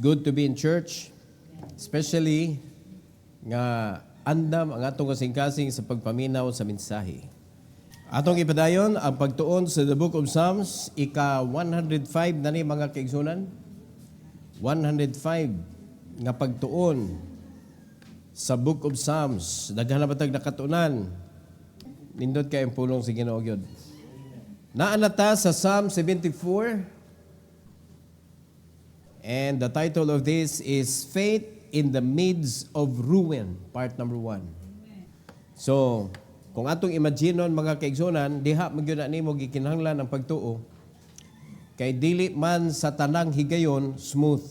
good to be in church, especially nga andam ang atong kasing-kasing sa pagpaminaw sa mensahe. Atong ipadayon ang pagtuon sa the Book of Psalms, ika-105 na ni mga kaigsunan. 105 nga pagtuon sa Book of Psalms. Daghan na batag nakatunan. Nindot kayong pulong sa Ginoo gyud. Naanata sa Psalm 74. And the title of this is Faith in the Midst of Ruin, part number 1. So, kung atong imaginon mga kaigsunan, diha magyud na nimo gikinahanglan ang pagtuo. Kay dili man sa tanang higayon smooth.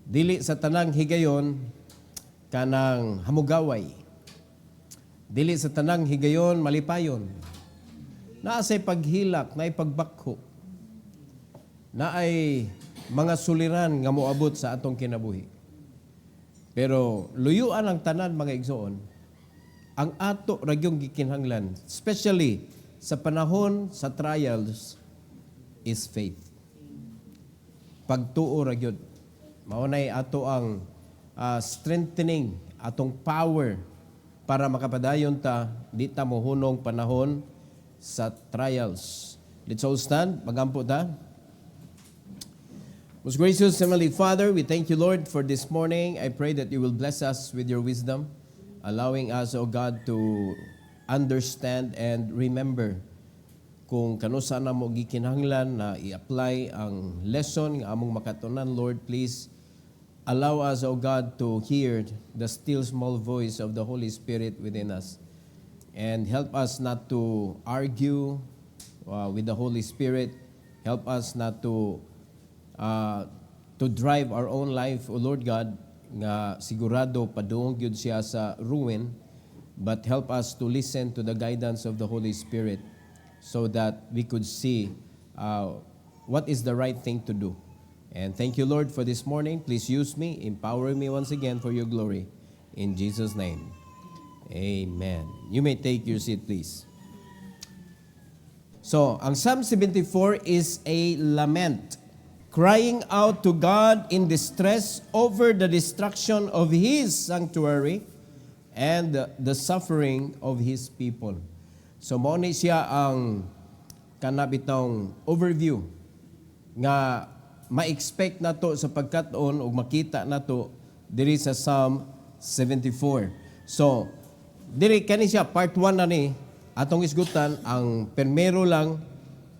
Dili sa tanang higayon kanang hamugaway. Dili sa tanang higayon malipayon. Naa say paghilak, naay pagbakho. Naay mga suliran nga moabot sa atong kinabuhi. Pero luyuan ang tanan mga igsoon, ang ato ragyong gikinahanglan, especially sa panahon sa trials, is faith. Pagtuo ragyod. Maunay ato ang strengthening, atong power para makapadayon ta, di ta mohunong panahon sa trials. Let's all stand, magampo ta. Most gracious Heavenly Father, we thank you, Lord, for this morning. I pray that you will bless us with your wisdom, allowing us, O God, to understand and remember kung kano sana mo gikinahanglan na i-apply ang lesson nga among makatunan. Lord, please allow us, O God, to hear the still small voice of the Holy Spirit within us. And help us not to argue with the Holy Spirit. Help us not to drive our own life, O Lord God, nga sigurado padung gyud siya sa ruin, but help us to listen to the guidance of the Holy Spirit so that we could see what is the right thing to do. And thank you, Lord, for this morning. Please use me, empower me once again for your glory. In Jesus' name, amen. You may take your seat, please. So, ang Psalm 74 is a lament, crying out to God in distress over the destruction of His sanctuary and the suffering of His people. So, mao ni siya ang kanabitong overview nga ma-expect nato sa pagkataon o makita nato diri sa Psalm 74. So, diri kani siya part 1 na ni atong isgutan. Ang primero lang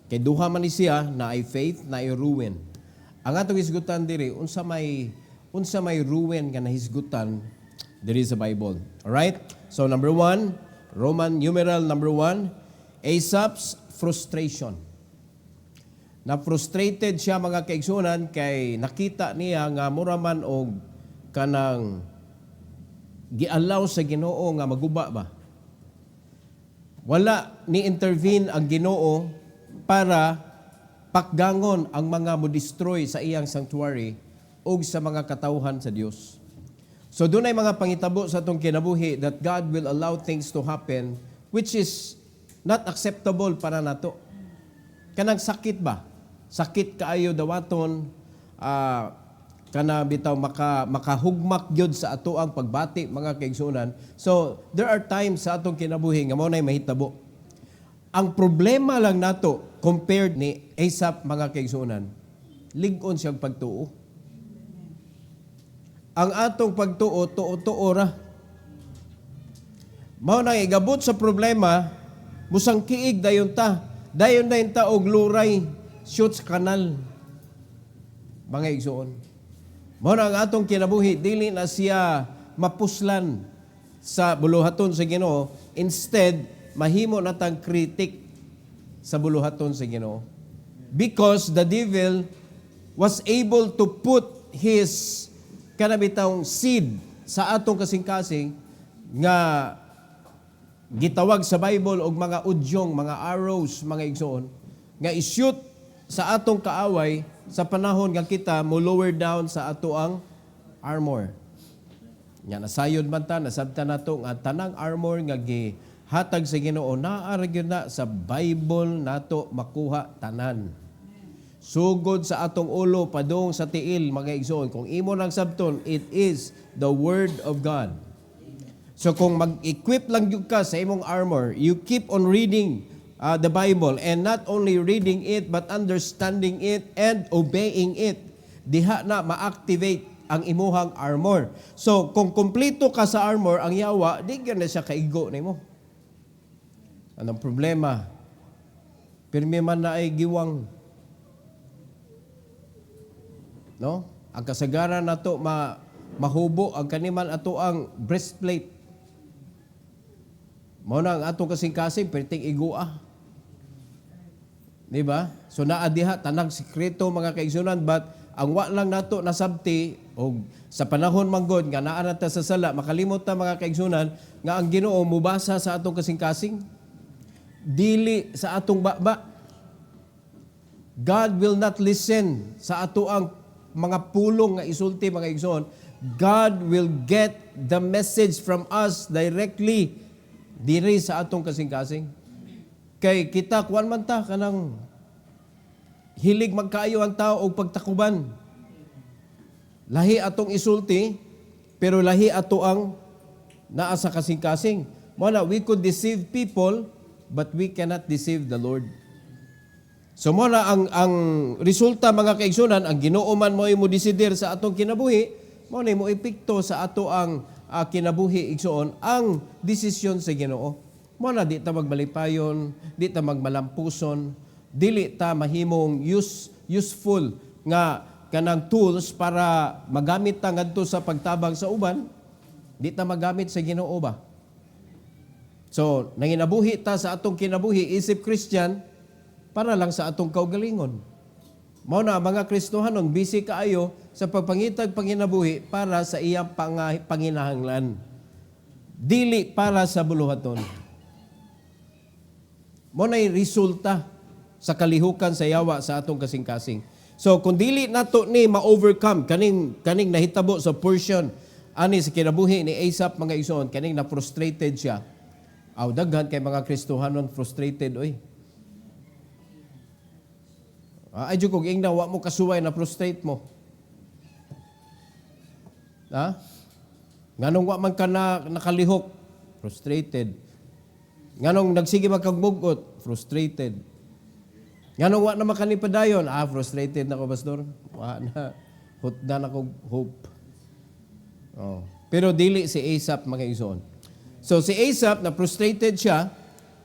kay duha man ni siya na ay faith na ay ruin. Ang atong isgutan diri unsa may ruin nga nahisgutan diri sa Bible. All right? So number 1, Roman numeral number 1, Asaph's frustration. Na frustrated siya mga kaigsunan kay nakita niya nga mura man og kanang giallow sa Ginoo nga maguba ba. Wala ni intervene ang Ginoo para pakgangon ang mga mo-destroy sa iyang sanctuary o sa mga katawhan sa Dios. So doon ay mga pangitabo sa itong kinabuhi that God will allow things to happen which is not acceptable para nato. Kanang sakit ba? Sakit kaayo dawaton, kana bitaw makahugmak gyud sa ato ang pagbati mga kaigsunan. So there are times sa atong kinabuhi nga mao nay mahitabo. Ang problema lang nato compared ni Asaph mga kaigsunan, lig-on siyang pagtuo. Ang atong pagtuo, tuo-tuo ra. Mao nang igabot sa problema, musang kiig dayon ta. Dayon ta og luray, shoot sa kanal. Mga igsuon. Mao nang atong kinabuhi, dili na siya mapuslan sa buluhaton sa Ginoo. Instead, mahimo natang kritik sa buluhaton sa Ginoo. Because the devil was able to put his kanabitang seed sa atong kasing-kasing nga gitawag sa Bible og mga udyong, mga arrows, mga igsoon, nga i-shoot sa atong kaaway sa panahon nga kita mo lower down sa ato ang armor. Nga nasayod man ta, nasabtan nato nga tanang armor nga gihatag sa Ginoo naa ra gyud na sa Bible nato makuha tanan. Sugod sa atong ulo padung sa tiil, mga igsoon. Kung imo nang sabton, it is the Word of God. So kung mag-equip lang yung ka sa imong armor, you keep on reading the Bible, and not only reading it but understanding it and obeying it, diha na ma-activate ang imuhang armor. So kung kumpleto ka sa armor, ang yawa, di ka na siya kaigo nimo. Anong problema? Pirmi man na ay giwang. No? Ang kasagaran nato mahubo ang kaniman ato ang breastplate. Mao na ang atong kasing-kasing perting igua. Di ba? So naa diha tanang sikreto mga kaigsunan, but ang wa lang nato nasabti o sa panahon manggod nga naa nata sa sala, makalimot ta mga kaigsunan nga ang Ginoo mubasa sa atong kasing-kasing dili sa atong baba. God will not listen sa ato ang mga pulong nga isulti mga igsoon. God will get the message from us directly diri sa atong kasing-kasing. Kay kita kuan man ta kanang hilig magkaayo ang tao og pagtakuban. Lahi atong isulti pero lahi ato ang naa sa kasing-kasing. Mao na we could deceive people but we cannot deceive the Lord. So mo na ang resulta mga kaigsunan, ang Ginoo man mo desider sa atong kinabuhi, mo na mo epekto sa ato ang kinabuhi igsoon ang desisyon sa Ginoo. Mo na di ta magbalipayon, di ta magmalampuson, dili ta mahimong useful nga kanang tools para magamit ta ngadto sa pagtabang sa uban, di ta magamit sa Ginoo ba? So nanginabuhi ta sa atong kinabuhi isip Christian para lang sa atong kaugalingon. Mao na mga Kristohanon busy kaayo sa pagpangitag panginabuhi para sa iyang panginahanglan. Dili para sa buluhaton. Mao na resulta sa kalihukan sa yawa sa atong kasing-kasing. So kung dili nato ni ma-overcome kaning nahitabo sa portion ani sa kinabuhi ni Asaph mga igsoon, kaning na frustrated siya. Aw daghan kay mga Kristohanon frustrated oy. Ay, kung ingna, wa mo kasuway na frustrate mo. Ha? Nganong wa man ka nakalihok, frustrated. Nganong nagsige magkagbugot, frustrated. Nganong wa na makanipadayon, frustrated na ko, Pastor. Wa na, hutda na ko hope. Oh. Pero dili si Asaph mga igsoon. So si Asaph, na frustrated siya,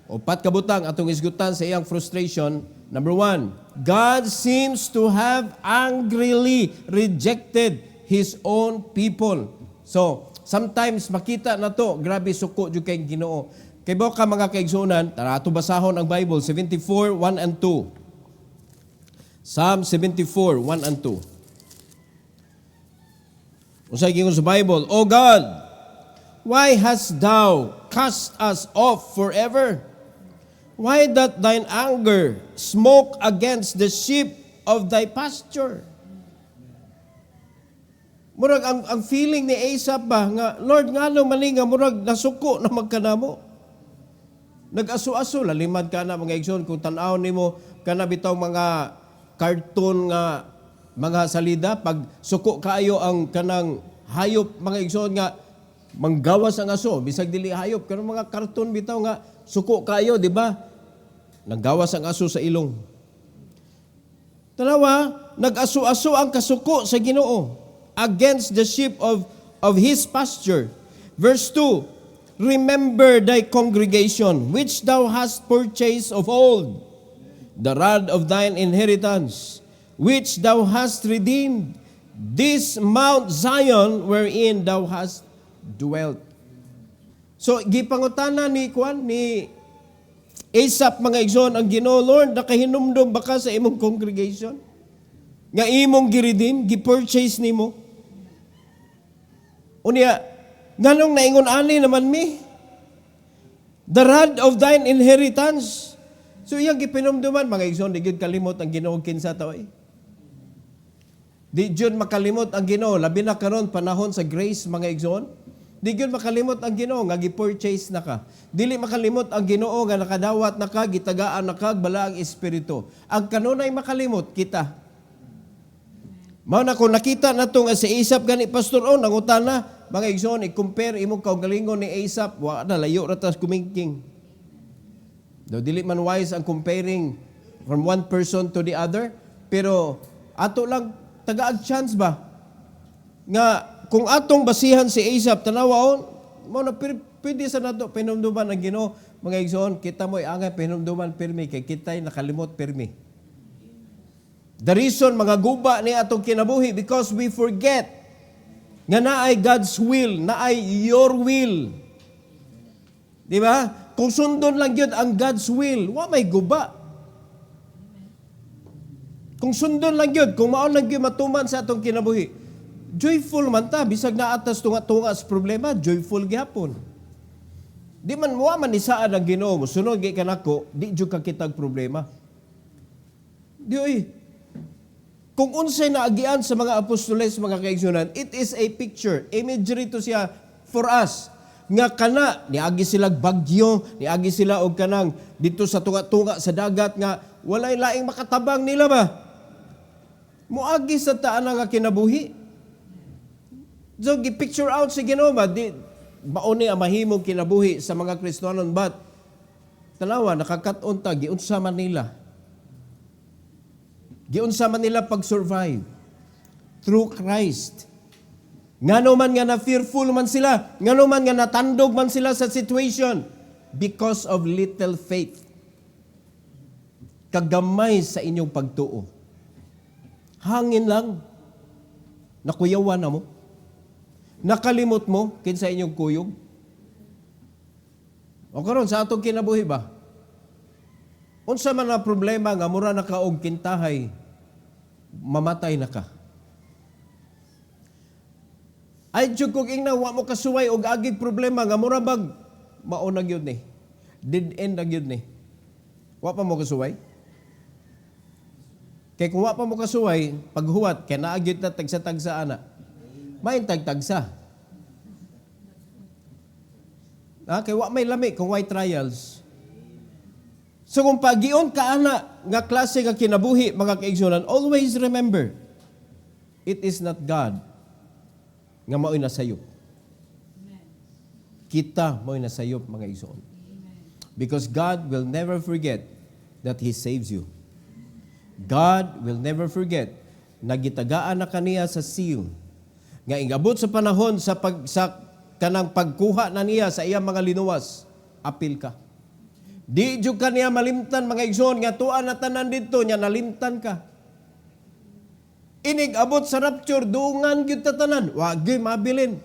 upat kabutang atong isgutan sa iyang frustration. Number 1, God seems to have angrily rejected His own people. So, sometimes makita na to, grabe suko jud kay Ginoo. Kay ba ka mga kaigsunan, tara ato basahon ang Bible, 74, 1 and 2. Psalm 74, 1 and 2. Unsay gingon sa Bible, O God, why hast Thou cast us off forever? Why doth thine anger smoke against the sheep of thy pasture? Murag ang feeling ni Asaph ba nga, Lord ngano mani nga murag nasuko na magkanamo. Nag-aso-aso lalimad ka na mga igsoon kung tan-aw nimo kana bitaw mga cartoon nga mga salida pag suko kaayo ang kanang hayop mga igsoon nga manggawas ang aso bisag dili hayop kanang mga cartoon bitaw nga suko kaayo, di ba? Naggawas ang aso sa ilong. Tanawa, nag-aso-aso ang kasuko sa Ginoo against the sheep of His pasture. Verse 2, Remember thy congregation, which thou hast purchased of old, the rod of thine inheritance, which thou hast redeemed, this Mount Zion wherein thou hast dwelt. So, gipangutana ni Asaph mga igsoon ang Ginoo, Lord, nakahinumdum baka sa imong congregation? Nga imong giredeem, gipurchase nimo? Unya, nganong naingon ani naman mi? The rod of thine inheritance. So iyang gipinumduman mga igsoon, di gyud kalimot ang Ginoo kinsa taw eh. Di gyud makalimot ang Ginoo labi na karon panahon sa grace mga igsoon. Di gyud makalimot ang Ginoo nga gi-purchase na ka. Dili makalimot ang Ginoo nga nakadawat na ka, gitagaan na ka, balaang espiritu. Ang kanunay makalimot kita. Mao na kung nakita na to nga si Asaph gani pastor nangutana, mga igsoon i-compare imong kaugalingon ni Asaph, wa na layo ra tas kumingking. Do dili man wise ang comparing from one person to the other, pero ato lang tagaag chance ba nga kung atong basihan si Asaph tanawaon mo na pwede sa nato pinumduman ang Ginoo, mga igsoon kita mo angay pinumduman pirmi kay kitay nakalimot pirmi. The reason mga guba ni atong kinabuhi because we forget nga naay God's will, naay your will. Di ba? Kung sundon lang yun ang God's will, wa may guba. Kung sundon lang yun, kung maon lang yun matuman sa atong kinabuhi, joyful man ta, bisag na atas tunga-tunga sa problema, joyful gyapon. Di man mo man isaan ang Ginoo mo, sunod gi kanako, di jud ka kitag problema. Di oy. Kung unsay naagian sa mga apostoles, mga kaigsunan, it is a picture, imagery to siya for us. Nga kana, niagi sila bagyo, niagi sila og kanang dito sa tunga-tunga sa dagat nga walay laing makatabang nila ba? Muagi sa taan nga kinabuhi. So, gi-picture out si Ginoo ba? Mauni ang mahimong kinabuhi sa mga Kristiyanon, but tanawa, nakakaton ta, giunsa man nila. Giunsa man nila pag-survive through Christ. Ngano man nga na-fearful man sila, ngano man nga natandog man sila sa situation because of little faith. Kagamay sa inyong pagtuo. Hangin lang. Nakuyawan na mo. Nakalimot mo kinsa inyong kuyog. O karon sa atong kinabuhi ba? Unsa man na problema nga mura na ka og kintahay, mamatay na ka. Ay jud kog ingna wa mo kasuway og agig problema nga mura bag mao na gyud ni. Dead end na gyud ni. Wa pa mo kasuway. Kay kung wa pa mo kasuway, paghuwat kay naa gyud na tagsa-tagsa ana. May tagtagsa. Kay wa may lami kung way trials. So kung pagion ka ana nga klase nga kinabuhi mga kaigsunan, always remember, it is not God nga mao'y nasayop. Kita mao'y nasayop mga igsoon. Because God will never forget that He saves you. God will never forget na gitagaan na kaniya sa seal. Nga ingabot sa panahon sa kanang pagkuha na niya sa iyang mga linuwas, apil ka. Di jud kaniya malimtan mga igsoon nga tuan na tanan didto nya nalimtan ka. Inig abot sa rapture dungan gyud ta tanan, wa gyud mabilin.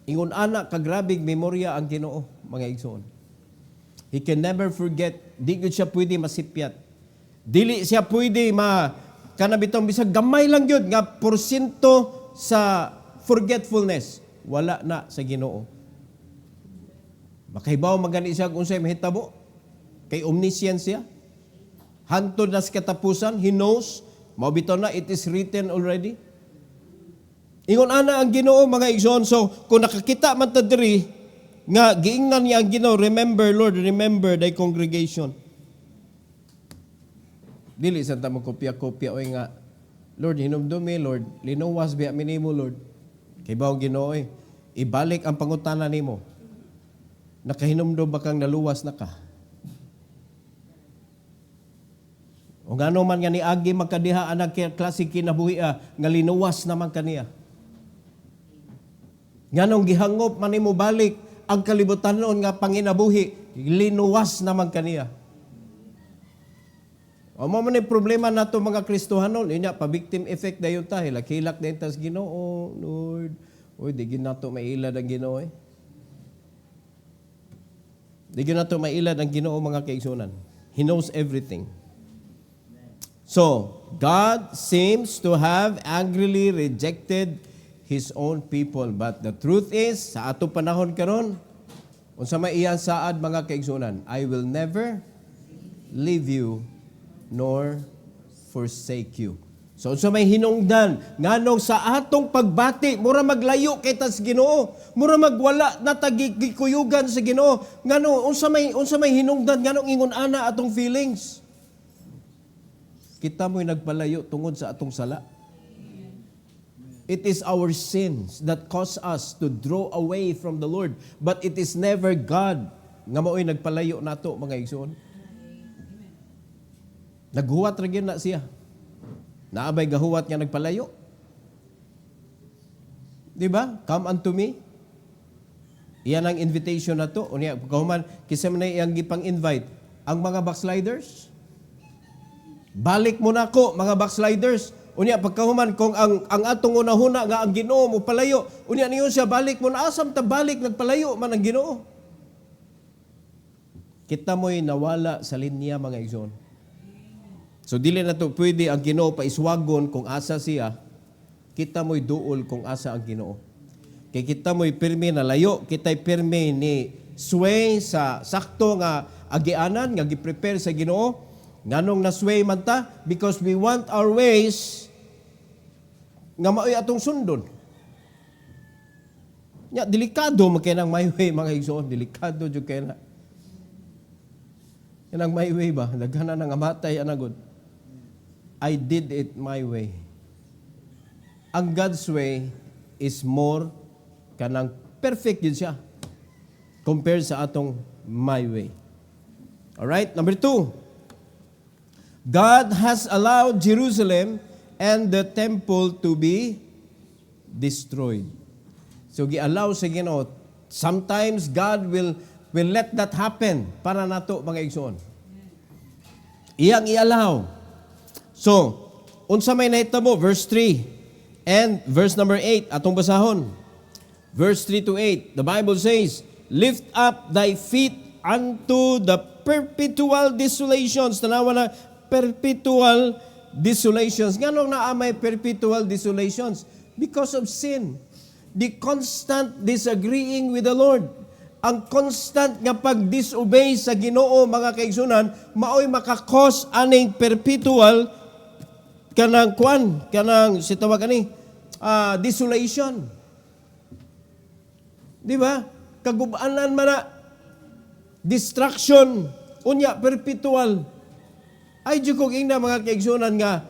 Ingon ana ka grabig memorya ang Ginoo mga igsoon. He can never forget, di gyud siya pwede masipyat. Dili siya pwede kanabitong bisag gamay lang gyud nga porsyento sa forgetfulness wala na sa Ginoo. Makahibaw magani siya kung unsay mahitabo kay omniscient siya. Hantod na sa katapusan, He knows. Mabitaw na, it is written already. Ingon ana ang Ginoo mga igsoon. So, kung nakakita man ta diri nga giingnan niya ang Ginoo, remember Lord, remember thy congregation. Dili sa ta magkopya-kopya oy nga Lord, hinumdumi Lord, linuwas biya minimo Lord. Kay bawo Ginoo ibalik ang pangutana nimo. Nakahinumdum ba kang naluwas na ka? O ngano man nga ni agi magkadiha ang klase kinabuhi nga linuwas naman kaniya. Nganong gihangop man nimo balik ang kalibutan noon nga panginabuhi, linuwas naman kaniya. O mo man problema nato mga Kristohanon, inya pa victim effect dayon ta, hilak-hilak dayon tas Ginoo, Lord. Oy, di ginato mailad ang Ginoo Di ginato mailad ang Ginoo mga kaigsunan. He knows everything. So, God seems to have angrily rejected His own people. But the truth is, sa ato panahon karon, unsa may iyan saad mga kaigsunan, I will never leave you nor forsake you. So sa may hinungdan, nganong sa atong pagbati, mura maglayo kay tas Ginoo, mura magwala na tagikuyugan sa Ginoo. Ngano unsa may hinungdan nganong ingon ana atong feelings. Kita mo'y nagpalayo tungod sa atong sala. It is our sins that cause us to draw away from the Lord, but it is never God nga mao'y nagpalayo nato mga igsoon. Naghuwat ra gyud na siya. Naabay gahuwat nga nagpalayo. Di ba? Come unto me. Iyan ang invitation na to. Unya, pagkahuman, kisa man na iyang gipang-invite. Ang mga backsliders, balik mo na ko, mga backsliders. Unya, pagkahuman, kung ang atong unahuna nga ang Ginoo mo palayo, unya niyo siya, balik mo na, asam ta balik, nagpalayo man ang Ginoo. Kita mo'y nawala sa linya, mga igsoon. So dili na to pwede ang Ginoo paiswagon kung asa siya, kita mo'y duol kung asa ang Ginoo. Kay kita mo'y pirmi na layo, kita'y pirmi ni sway sa sakto nga agianan, nga gi-prepare sa Ginoo. Nganong na-sway man ta? Because we want our ways nga maoy atong sundon. Nya, delikado magkaya ng my way, mga igsoon. Delikado jud kaya na. Yan ang my way ba? Nagana nga matay anagod. I did it my way. Ang God's way is more kanang perfect yun siya compared sa atong my way. Alright? Number 2. God has allowed Jerusalem and the temple to be destroyed. So, gi-allow sa Ginoo. Sometimes God will let that happen para nato mga igsoon. Iyang i-allow. So, unsa may nahitabo? Verse 3 and verse number 8, atong basahon. Verse 3 to 8, the Bible says, lift up thy feet unto the perpetual desolations. Tanawa na, perpetual desolations. Nganong naamay perpetual desolations? Because of sin. The constant disagreeing with the Lord. Ang constant nga pag-disobey sa Ginoo, mga kaigsunan, maoy makakos aning perpetual kanang sitawag ani desolation. Di ba? Kagubanan man na distraction unya perpetual. Ay di ko ingna mga kaigsunan nga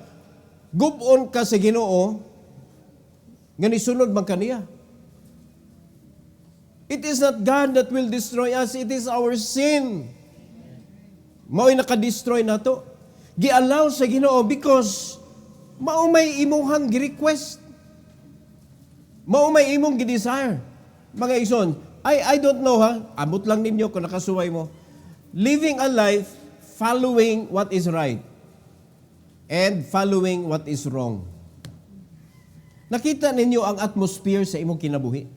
gubon ka sa Ginoo nga nisunod man kaniya. It is not God that will destroy us, it is our sin. Mao'y nakadestroy na to. Gi-allow sa Ginoo because mao may imuhang gi-request. Mao may imong gi-desire. Mga ison, I don't know ha, abot lang ninyo kung nakasuway mo. Living a life following what is right and following what is wrong. Nakita ninyo ang atmosphere sa imong kinabuhi.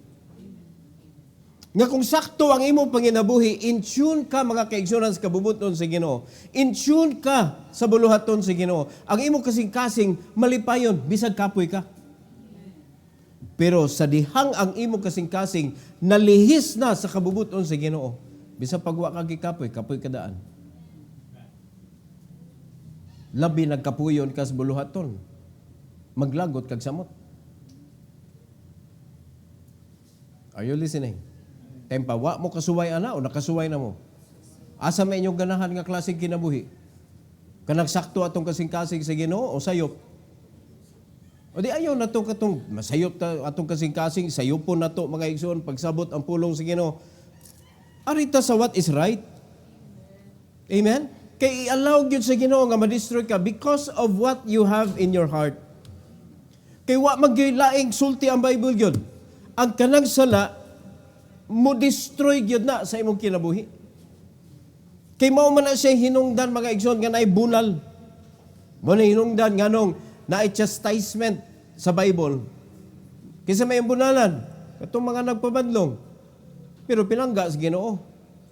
Nga kung sakto ang imong panginabuhi, in tune ka mga kaigsunan sa kabubuton sa Ginoo. In tune ka sa buluhaton sa Ginoo. Ang imong kasing-kasing malipayon, bisag kapoy ka. Pero sa dihang ang imong kasing-kasing nalihis na sa kabubuton sa Ginoo, bisag pagwa ka gikapoy, kapoy kadaan. Labi nagkapuyon ka sa buluhaton. Maglagot kag samot. Are you listening? Tempa, wa mo kasuway ana o nakasuway na mo. Asa may inyong ganahan nga klaseng kinabuhi? Kanang sakto atong kasing-kasing sa Ginoo o sayop? O di ayaw na itong katong masayop ta atong kasing-kasing, sayopon na to mga igsoon, pagsabot ang pulong sa Ginoo. Arita sa what is right. Amen? Kay i-allow yun sa Ginoo nga ma-destroy ka because of what you have in your heart. Kay wa maglaing sulti ang Bible yun. Ang kanang sala, mo destroy gyud na sa imong kinabuhi. Kay mao man na siya hinungdan mga igsoon nga naay bunal. Mo na hinungdan nganong naay chastisement sa Bible. Kaysa may bunalan, katong mga nagpabadlong. Pero pinangga sa Ginoo.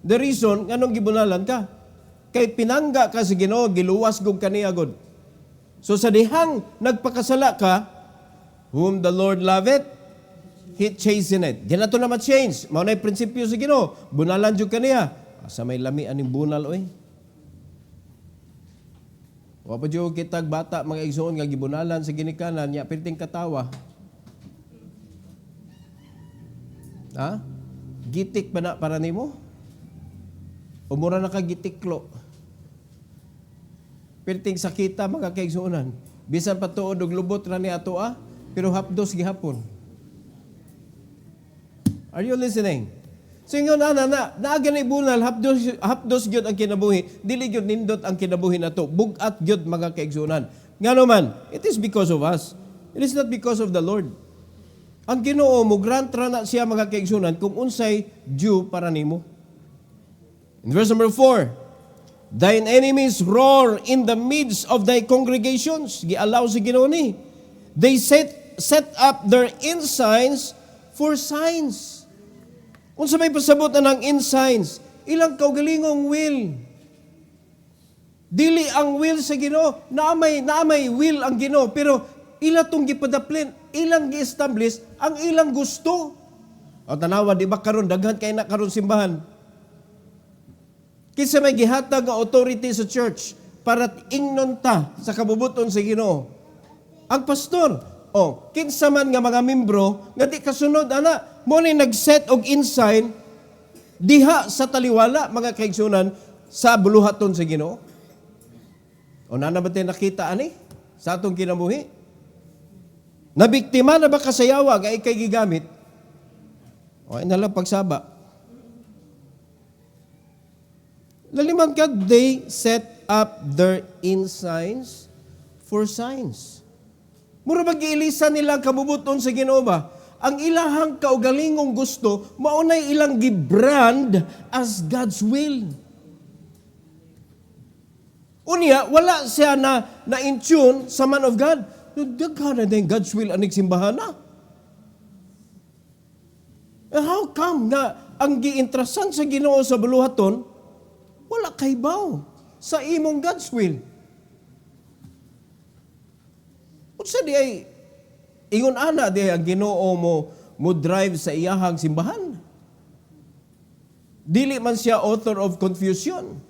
The reason nganong gibunalan ka? Kay pinangga ka sa Ginoo, giluwas gug kaniya gud. So sa dihang nagpakasala ka, whom the Lord loveth, He chasteneth. Di na ito na ma-change. Mao na'y prinsipyo sa Ginoo. Bunalan jud kaniya. Sa may lami aning bunal, oy. Wa pa jud kitag bata mga igsoon nga gibunalan sa ginikanan nya perting katawa. Ha? Gitik ba na para nimo? O mura na ka gitiklo? Perting sakita mga kaigsuonan. Bisan pa tuod og lubot ra ni ato pero hapdos gihapon. Are you listening? So ingon naaga na ibunal, hapdos gyud ang kinabuhi, dili gyud nindot ang kinabuhi nato, bugat gyud mga kaigsuonan. Ngano man, it is because of us. It is not because of the Lord. Ang Ginoo mo grant ra na siya mga kaigsuonan kung unsay due para nimo. In verse number 4, thine enemies roar in the midst of thy congregations. Gialaw si Ginoo ni. They set up their ensigns for signs. Unsa may pasabot na ng ensigns, ilang kaugalingong will. Dili ang will sa Ginoo, naamay will ang Ginoo, pero ila tong gipadaplin, ilang gi-establish ang ilang gusto. O tanawa, di ba karon daghan kay na karon simbahan. Kinsa may gihatag nga authority sa church para ingnon ta sa kabubuton sa Ginoo. Ang pastor, kinsa man nga mga membro nga di kasunod ana, mo ni nag-set og ensign diha sa taliwala mga kaigsunan sa buluhaton sa Ginoo. O na ba tayo nakita ani sa atong kinabuhi? Nabiktima na ba kasayawa nga ikay gigamit? O ina lang pagsaba. Laliman ka, they set up their ensigns for signs. Mura mag-iilisan nilang kabubuton sa Ginoo ba? Ang ilahang kaugalingong gusto, maunay ilang gibrand as God's will. Unya, wala siya na in tune sa man of God. Daghan na din God's will anig simbahan na. How come nga ang giintrasan sa Ginoo sa buluhaton, wala kay baw sa imong God's will? Unsa di ay ingon ana di ang Ginoo mo drive sa iyahang simbahan? Dili man siya author of confusion.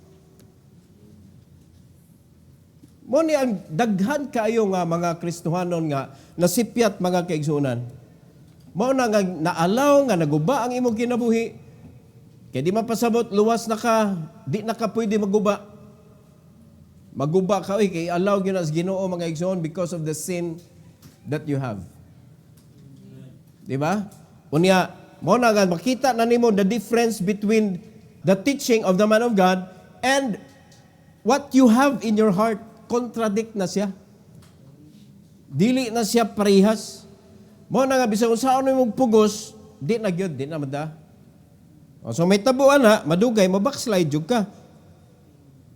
Mo ni ang daghan kaayo nga mga Kristohanon nga nasipyat mga kaigsunan. Mao na nga naalaw nga naguba ang imong kinabuhi. Kaya di mapasabot luwas na ka, di na ka pwede maguba. Maguba ka kay allow gyud as Ginoo mga igsoon because of the sin that you have. Di ba? Unya, mo na nga makita na nimo the difference between the teaching of the man of God and what you have in your heart. Contradict na siya. Dili na siya parehas. Mo na nga bisag unsaon imong pugos, di na gyud, di na mada. So may tabuan na, madugay mo backslide jud ka.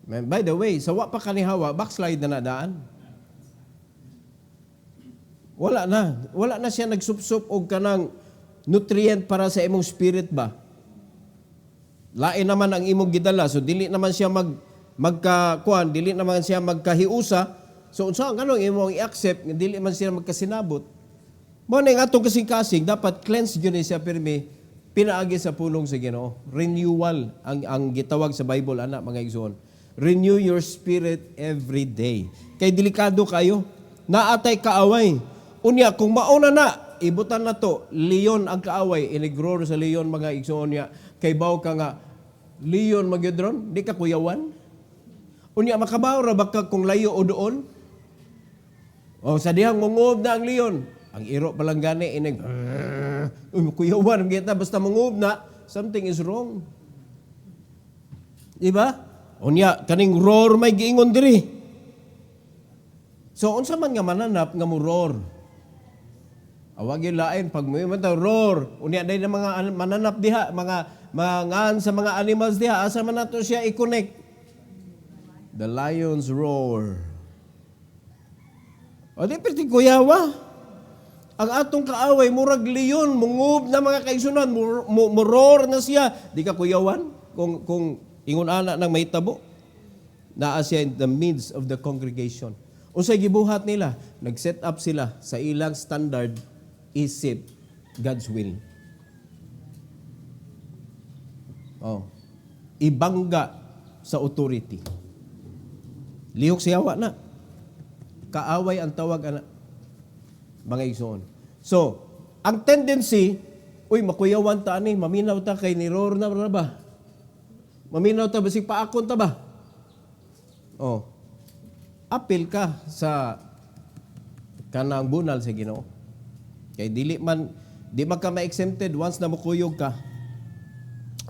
By the way, sa wa pa kanihawa, backslide na nadaan. Wala na siya nagsupsup og kanang nutrient para sa imong spirit ba. Lain naman ang imong gidala, so dili naman siya magkakuan, dili naman siya magkahiusa. So unsa ang kanong imong i-accept nga dili man siya magkasinabot. Mo ning atong kasing-kasing dapat cleanse gyud ni siya pirmi pinaagi sa pulong sa Ginoo. Renewal ang gitawag sa Bible ana mga igsoon. Renew your spirit every day. Kay delikado kayo. Naatay kaaway. Unya kung mauna na ibutan na to, leon ang kaaway, inigror sa leon mga igsoon niya. Kay baw ka nga leon magyudron, di ka kuyawan. Unya makabaw ra baka kung layo o doon? O sa dihang mungob na ang leon. Ang iro palang gani inig. Kuyawan kita basta mungob na, something is wrong. Diba? Unya kaning roar may giingon diri. So unsa man nga mananap nga mo roar? Awag yung lain pag mo roar. Unya day na mga mananap diha, mga ngan sa mga animals diha, asa man nato siya i-connect? The lions roar. O di perti kuyawa. Ang atong kaaway, murag leon, mungub na mga kaigsunan, roar na siya. Di ka kuyawan kung ingon ana ng may tabo. Naa siya in the midst of the congregation. Unsay gibuhat nila? Nag-set up sila sa ilang standard isip God's will. Ibangga sa authority. Lihok siyawa na. Kaaway ang tawag ana mga igsoon. So, ang tendency, uy, makuyawan ta ani, maminaw ta kay ni Roar na ba? Maminaw ta basig paakon ta ba? Oh. Apil ka sa kanang bunal sa Ginoo. Kay di man ka ma-exempted once na mukuyog ka.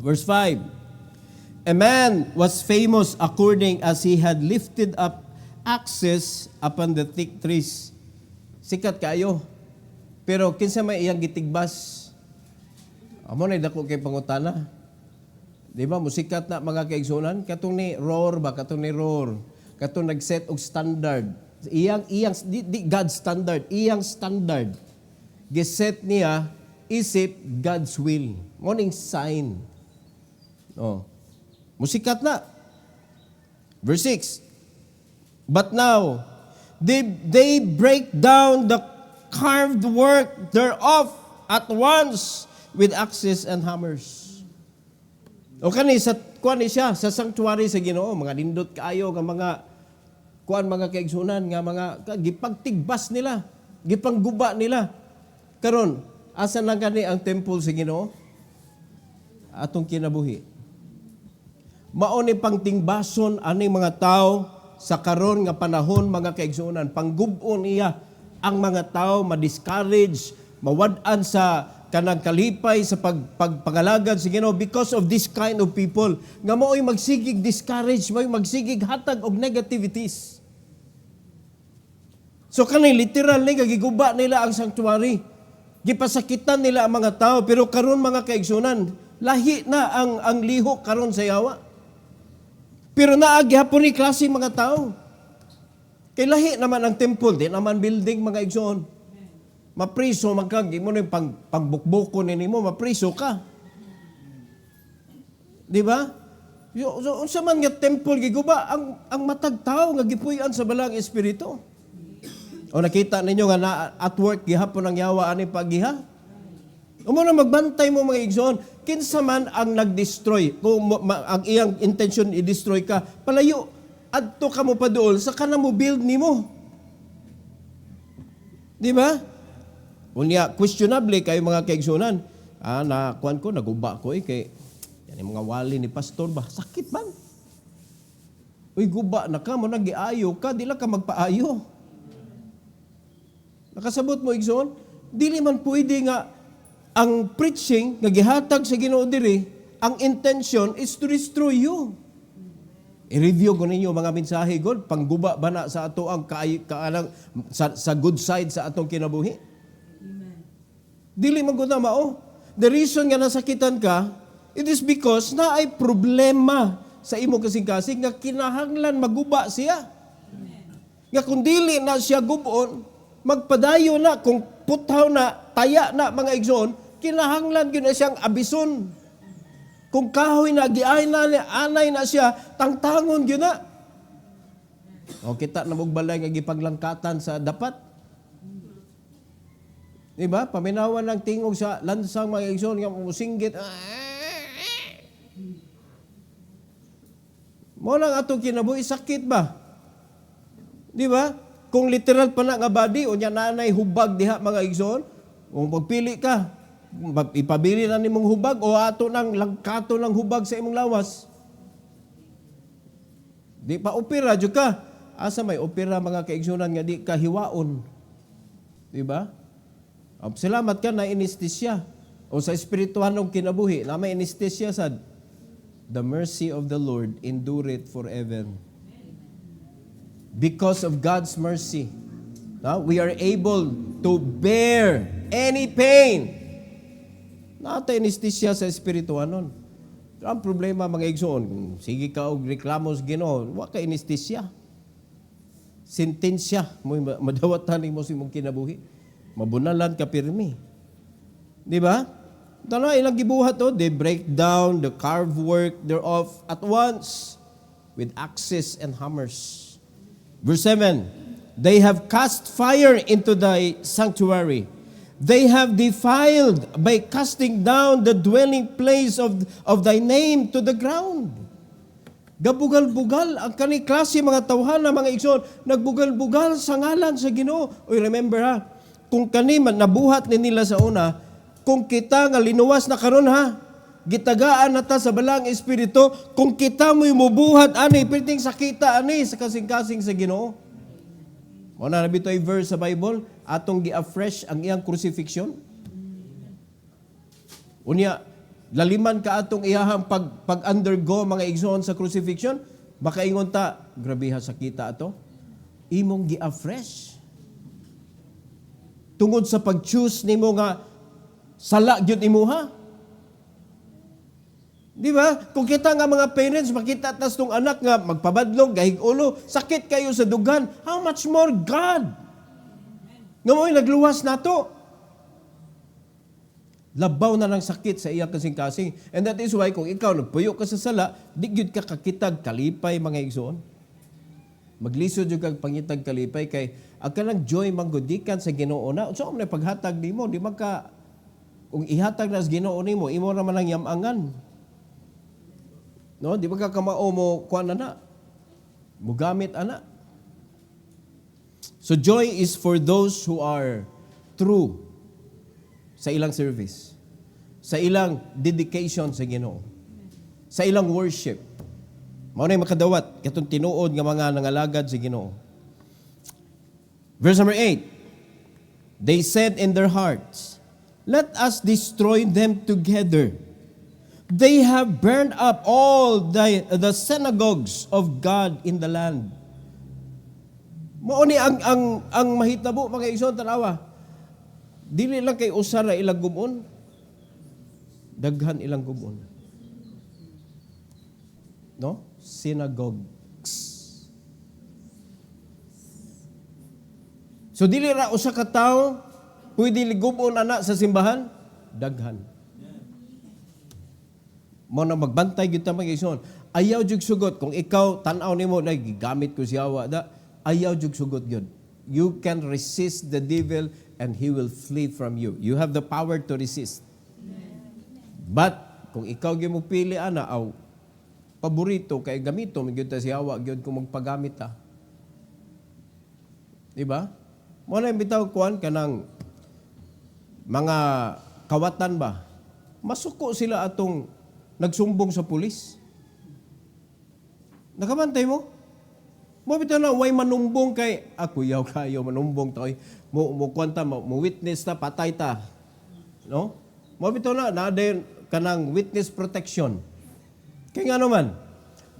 Verse 5. A man was famous according as he had lifted up axes upon the thick trees. Sikat kayo. Pero kinsa may iyang gitigbas? Amo na dako kay pangutana. Di ba musikat na mga kaigsunan? Katong ni Roar ba? Katong ni Roar. Katong nag-set og standard. Iyang di God's standard. Iyang standard. Giset niya isip God's will. Morning sign. Oh. Musikat na. Verse 6. But now, they break down the carved work thereof at once with axes and hammers. O kani sa kuan ni siya sa sanctuary sa Ginoo, mga nindot kaayo nga mga kuan mga kaigsunan nga mga gipagtigbas nila, gipangguba nila. Karon, asa lang kani ang temple sa Ginoo? Atong kinabuhi. Mao ni pangtingbason ani mga tao sa karon nga panahon mga kaigsunan, panggub-on iya ang mga tao ma-discourage, mawad-an sa kanang kalipay sa pagpangalagad sa Ginoo because of this kind of people nga mao'y magsigig discourage, mao'y magsigig hatag og negativities. So kani literal ni giguba nila ang sanctuary. Gipasakitan nila ang mga tao pero karon mga kaigsunan, lahi na ang lihok karon sa yawa. Pero naagi hapon ni klase mga tao. Kay lahi naman ang temple, di naman building mga igsoon. Mapriso magkagi mo na yung pangbukbuko nimo, mapriso ka. Di ba? So, unsa man nga temple giguba ang matag tao nga gipuy-an sa balang espiritu. O nakita ninyo nga na at work gihapon ang yawa ani pagiha. Umo na magbantay mo mga igsoon, kinsa man ang nag-destroy, kung ang iyang intention i-destroy ka, palayo, adto ka mo pa doon, sa ka na mo build nimo. Di ba? Unya, questionable kayo mga kaigsunan. Na kuan ko, naguba ko kay yan yung mga wali ni pastor ba? Sakit ba? Uy, guba na ka, mo nagiayo ka, di lang ka magpaayo. Nakasabot mo, igsoon? Dili man pwede nga ang preaching nga gihatag sa Ginoo diri, ang intention is to destroy you. I-review ko ninyo mga mensahe God, pangguba ba na sa ato ang sa good side sa atong kinabuhi? Amen. Dili man gud na mao. The reason nga nasakitan ka, it is because na ay problema sa imo kasing-kasing nga kinahanglan maguba siya. Amen. Nga kung dili na siya gubon, magpadayo na kung putaw na, taya na mga igsoon, kinahanglan yun na siyang abison. Kung kahoy na, giay na, anay na siya, tangtangon yun na. O kita na magbalay nga gipaglangkatan sa dapat. Diba? Paminawan ng tingog sa lansang mga igsoon nga musinggit. Mo lang atong kinabuhi, sakit ba? Diba? Kung literal pa na nga body, o niya nanay hubag diha mga igsoon, kung magpili ka, ipabili na nimong hubag, o ato ng langkato ng hubag sa imong lawas. Di pa opera, dyan ka. Asa may opera mga kaigsunan nga di kahiwaon. Di ba? Salamat ka na anesthesia. O sa espirituhanong kinabuhi, na may anesthesia sad. The mercy of the Lord endureth forever. Because of God's mercy, we are able to bear any pain. Nata anesthesia sa espirituhan nun. Ang problema mga igsoon, sige ka og reklamo sa Ginoo, wa ka anesthesia. Sentensya mo madawatan mo sa imong kinabuhi. Mabunalan ka pirmi. Di ba? Tana ilang gibuhat to, they break down the carved work thereof at once with axes and hammers. Verse 7, they have cast fire into thy sanctuary. They have defiled by casting down the dwelling place of thy name to the ground. Gabugal-bugal ang kani klase mga tawhan na mga igsoon, nagbugal-bugal sa ngalan sa Ginoo. Oy, remember ha, kung kani man nabuhat ni nila sa una, kung kita nga linuwas na karon ha, gitagaan na ta sa balang espiritu, kung kita mo'y mubuhat ani, piting sakita ani sa kasing-kasing sa Ginoo. Muna na bitoy verse sa Bible, atong gi-afresh ang iyang crucifixion. Unya, laliman ka atong iyahang pag-undergo mga igsoon sa crucifixion, baka ingon ta, grabe ha sakita ato. Imong gi-afresh. Tungod sa pag-choose nimo nga sala gyud imuha. Di ba? Kung kita nga mga parents, makita tas tong anak nga magpabadlong, gahig ulo, sakit kayo sa dugan, how much more God? Nga mo'y nagluwas nato. Labaw na ng sakit sa iya kasing-kasing. And that is why kung ikaw nagpuyo ka sa sala, di gyud ka kakitag kalipay mga igsoon. Maglisod jud kag pangitag kalipay kay ang kanang joy manggodikan sa Ginoo na. Unsa man paghatag nimo, di man ka kung ihatag na sa Ginoo nimo, imo ra man ang yamangan. No, di ba ka kamao mo kuan na? Mugamit ana. So joy is for those who are true sa ilang service, sa ilang dedication sa Ginoo, sa ilang worship. Mao na makadawat katong tinuod nga mga nangalagad sa Ginoo. Verse number 8. They said in their hearts, let us destroy them together. They have burned up all the synagogues of God in the land. Mao ni ang mahitabo mga igsoon tanawa. Dili lang kay usara ilang gubon, daghan ilang gubon. No? Synagogues. So dili ra usa ka tawo pwede ligubon ana sa simbahan, daghan. Mo na magbantay gyud ta mga igsoon. Ayaw jud sugot kung ikaw tan-aw nimo na gigamit ko siya da, ayaw jud sugot gyud. You can resist the devil and he will flee from you. You have the power to resist. But kung ikaw gyud mo pili ana aw paborito kay gamito gyud ta si Hawa gyud ko magpagamit ta. Di ba? Mo na bitaw kuan kanang mga kawatan ba? Masuko sila atong nagsumbong sa pulis. Nakamantay mo? Mo bitaw na way manumbong kay ako yaw kayo manumbong toy. Mo kwanta mo witness ta patay ta. No? Mo bitaw na din kanang witness protection. Kaya nga naman,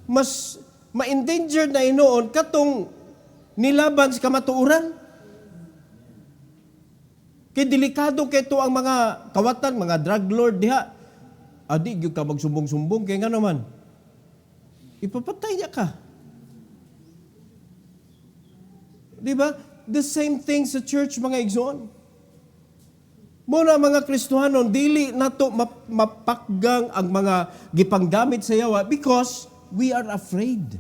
mas ma-endangered na inoon katong nilaban sa kamatuuran. Kay delikado kay to ang mga kawatan, mga drug lord diha. Adi gyud ka magsumbong-sumbong kay nga naman. Ipapatay niya ka. Di ba? The same thing sa church mga igsoon. Muna mga Kristohanon, dili nato mapakgang ang mga gipanggamit sa yawa because we are afraid.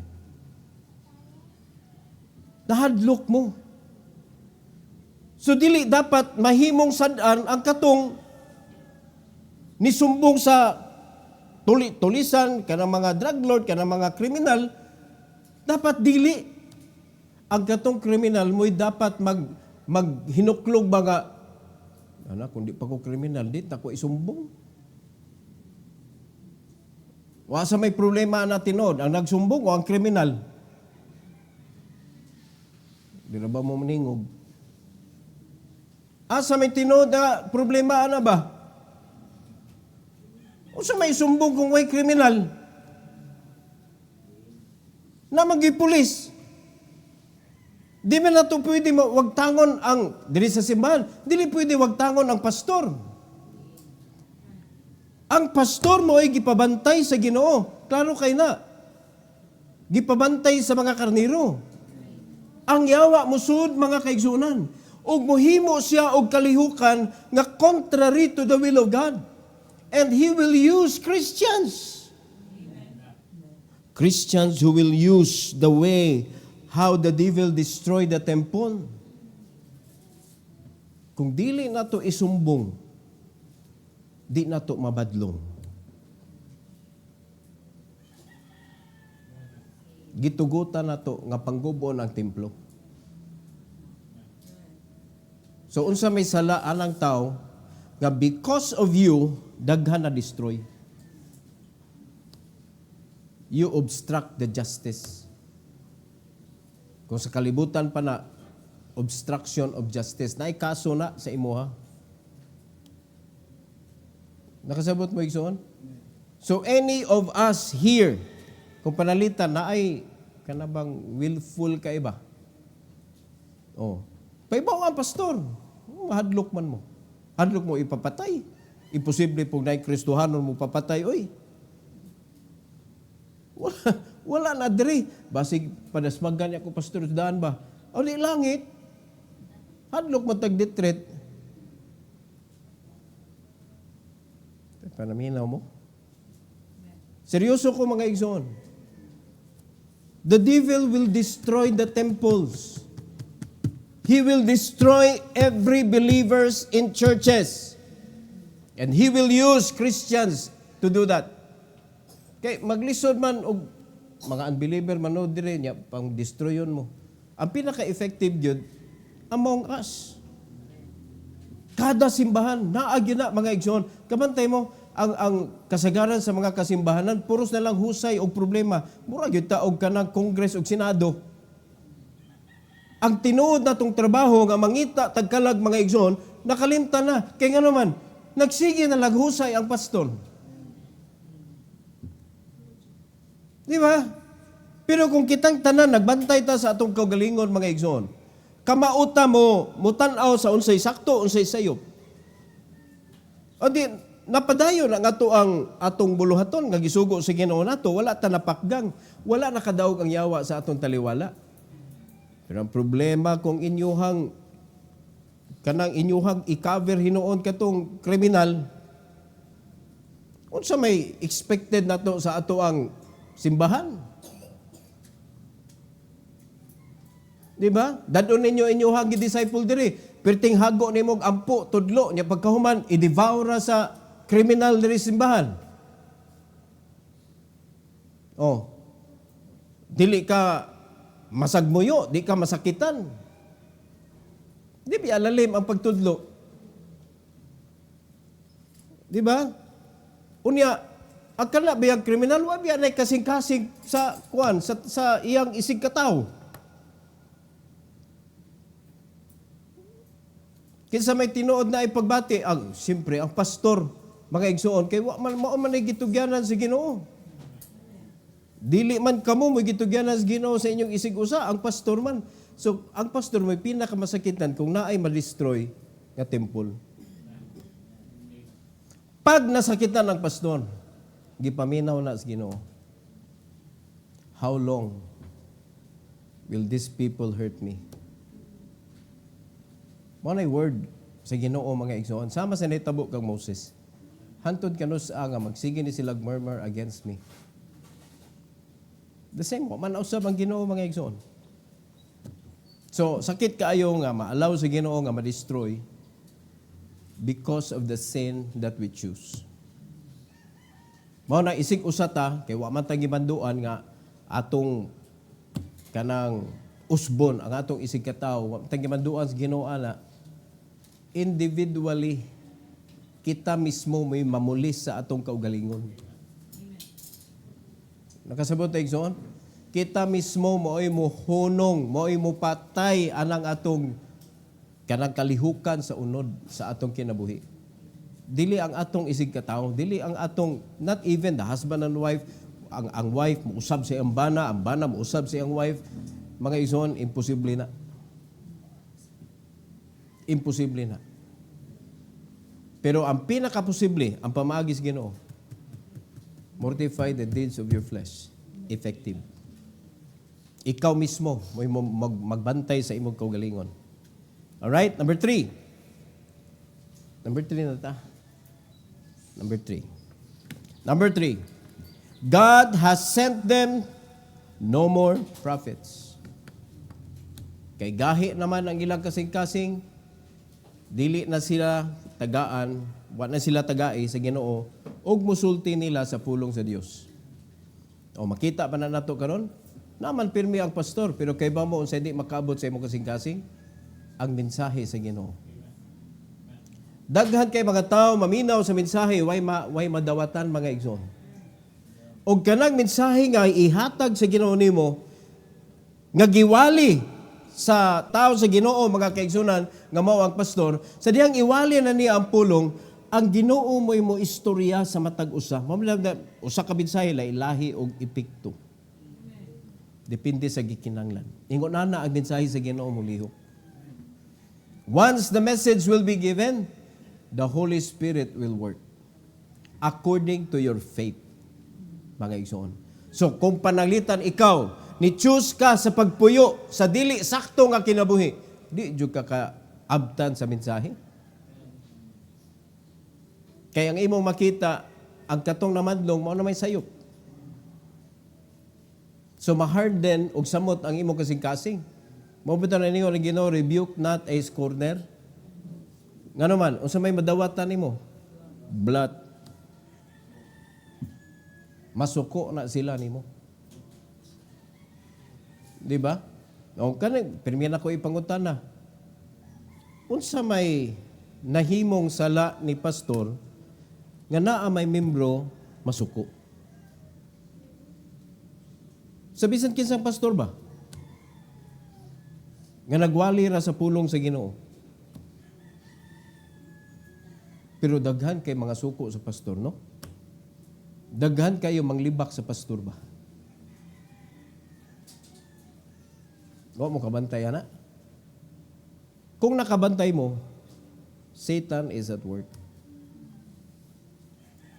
Nahadlok mo. So dili dapat mahimong sad-an ang katong nisumbong sa tulisan kanang mga drug lord, kanang mga kriminal, dapat dili ang katong kriminal mo'y dapat maghinuklog mga ana kung di pa ko kriminal di ta ko isumbong. Wa sa may problema na tinod ang nagsumbong o ang kriminal. Di na ba mo maningog? Asa may tinod na problema ana ba? O sa may sumbong kung way kriminal? Na magipulis. Di man na ito pwede wagtangon ang, dili sa simbahan, dili pwede wagtangon ang pastor. Ang pastor mo ay gipabantay sa Ginoo. Klaro kay na. Gipabantay sa mga karniro. Ang yawa musud mga kaigsunan. Ug mohimo siya og kalihukan nga contrary to the will of God. And He will use Christians. Christians who will use the way how the devil destroyed the temple. Kung dili nato isumbong, di nato mabadlong. gitugutan nato nga panggubo ang templo. So unsa may sala anang tao nga because of you daghan na destroy. You obstruct the justice. Kung sa kalibutan pa na obstruction of justice, na ikaso na sa imuha. Nakasabot mo, Igsoon? So any of us here, kung panalitan na ay kanabang willful ka iba. Oh. Paibaw ang pastor. Hadlok man mo. Hadlok mo ipapatay. Imposible pong na Kristohanon mo papatay. Oy. Wala na diri. Basig padasmagan niya ko pastor daan ba? O di langit. Hadlok mo tagditret. Panaminaw mo? Seryoso ko mga igsoon. The devil will destroy the temples. He will destroy every believers in churches. And he will use Christians to do that. Kay maglisod man og mga unbeliever manood dire niya pang destroyon mo. Ang pinaka-effective jud among us. Kada simbahan naagi na mga igsoon. Kamantay mo ang kasagaran sa mga kasimbahanan puros na lang husay og problema. Mura gyud ta og kanang Congress ug Senado. Ang tinuod natong trabaho nga mangita tagkalag mga igsoon nakalimtan na. Kay nga naman nagsige na laghusay ang pastor. Di ba? Pero kung kitang tanan, nagbantay ta sa atong kaugalingon, mga igsoon, kamauta mo, mutanaw sa unsay sakto, unsay sayop. O di, napadayon ang atong buluhaton, nga gisugo sa Ginoo nato, wala ta napakgang, wala nakadaog ang yawa sa atong taliwala. Pero ang problema kung inyuhang i-cover hinuon katong kriminal, unsa may expected nato sa ato ang simbahan? Di ba? Dadon ninyo inyuhang gi-disciple diri, perting hago nimo ampo tudlo nya pagkahuman i-devour sa kriminal diri simbahan. Oh. Dili ka masagmuyo, di ka masakitan. Di ba alalim ang pagtudlo? Di ba? Unya, akala biyang kriminal, wa biya nay kasing-kasing sa kuan sa iyang isig kataw. Kinsa may tinuod na ipagbati, siyempre, ang pastor, mga igsoon, kay mao man ay gitugyanan sa Ginoo. Dili man kamo mo gitugyanan sa Ginoo sa inyong isig usa, ang pastor man. So, ang pastor may pinakamasakitan kung naay ma-destroy nga temple. Pag nasakitan ang pastor, gipaminaw na sa Ginoo. How long will these people hurt me? Manay word sa Ginoo mga igsoon. Sama sa nahitabo kang Moses. Hantod kanus nga magsige ni sila murmur against me. The same mo man usab ang Ginoo mga igsoon. So sakit kaayo nga ma-allow sa Ginoo nga ma-destroy because of the sin that we choose. Mao na isig usata kay wa man ta gibanduan nga atong kanang usbon ang atong isig katawo wa man ta gibanduan sa Ginoo ana. Individually, kita mismo may mamulis sa atong kaugalingon. Nakasabot tayo, Igsoon? Kita mismo mo'y mo hunong, mo'y mo patay anang atong kanang kalihukan sa unod sa atong kinabuhi. Dili ang atong isig katawo, dili ang atong, not even the husband and wife, ang wife muusab sa iyang bana, ang bana muusab sa iyang wife. Mga Igsoon, imposible na. Imposible na. Pero ang pinaka-posible, ang pamaagis Ginoo, mortify the deeds of your flesh. Effective. Ikaw mismo, magbantay sa imong kaugalingon. Alright, number 3. Number 3 na ta. Number 3. God has sent them no more prophets. Kay gahi naman ang ilang kasing-kasing, dili na sila tagaan, wa na sila tagai sa Ginoo, ug musulti nila sa pulong sa Dios. O makita pa na nato karon, Naman pirmi ang pastor, pero kay ba mo unsa di makaabot sa imong kasing-kasing ang mensahe sa Ginoo. Daghan kay mga tao maminaw sa mensahe way madawatan mga igsoon. Og kanang mensahe nga ihatag sa Ginoo nimo nga giwali sa tao sa Ginoo mga kaigsunan nga mao ang pastor, sa diyang iwali na niya ang pulong, ang Ginoo mo istorya sa matag usa. Usa ka mensahe lahi og epekto. Depende sa gikinanglan. Ingon na ang mensahe sa Ginoo mo lihok. Once the message will be given, the Holy Spirit will work according to your faith, mga igsoon. So, kung pananglitan ikaw, ni-choose ka sa pagpuyo, sa dili sakto nga kinabuhi, di jud ka kaabtan sa mensahe. Kaya ang imong makita, ang katong namadlong, mao na may sayop. So, maharden og samot ang imong kasing-kasing. Mabita na ninyo ang Ginoo, rebuke not a scorner. Nga naman, unsa may madawatan nimo? Blood. Masuko na sila nimo. Di ba? O kaning pirmi na ko ipangutan na. Unsa may nahimong sala ni pastor nga naa may membro masuko. Sa bisan kinsang pastor ba? Nga nagwali ra sa pulong sa Ginoo. Pero daghan kay mga suko sa pastor, no? Daghan kayo manglibak sa pastor ba? Wa mo kabantay ana? Kung nakabantay mo, Satan is at work.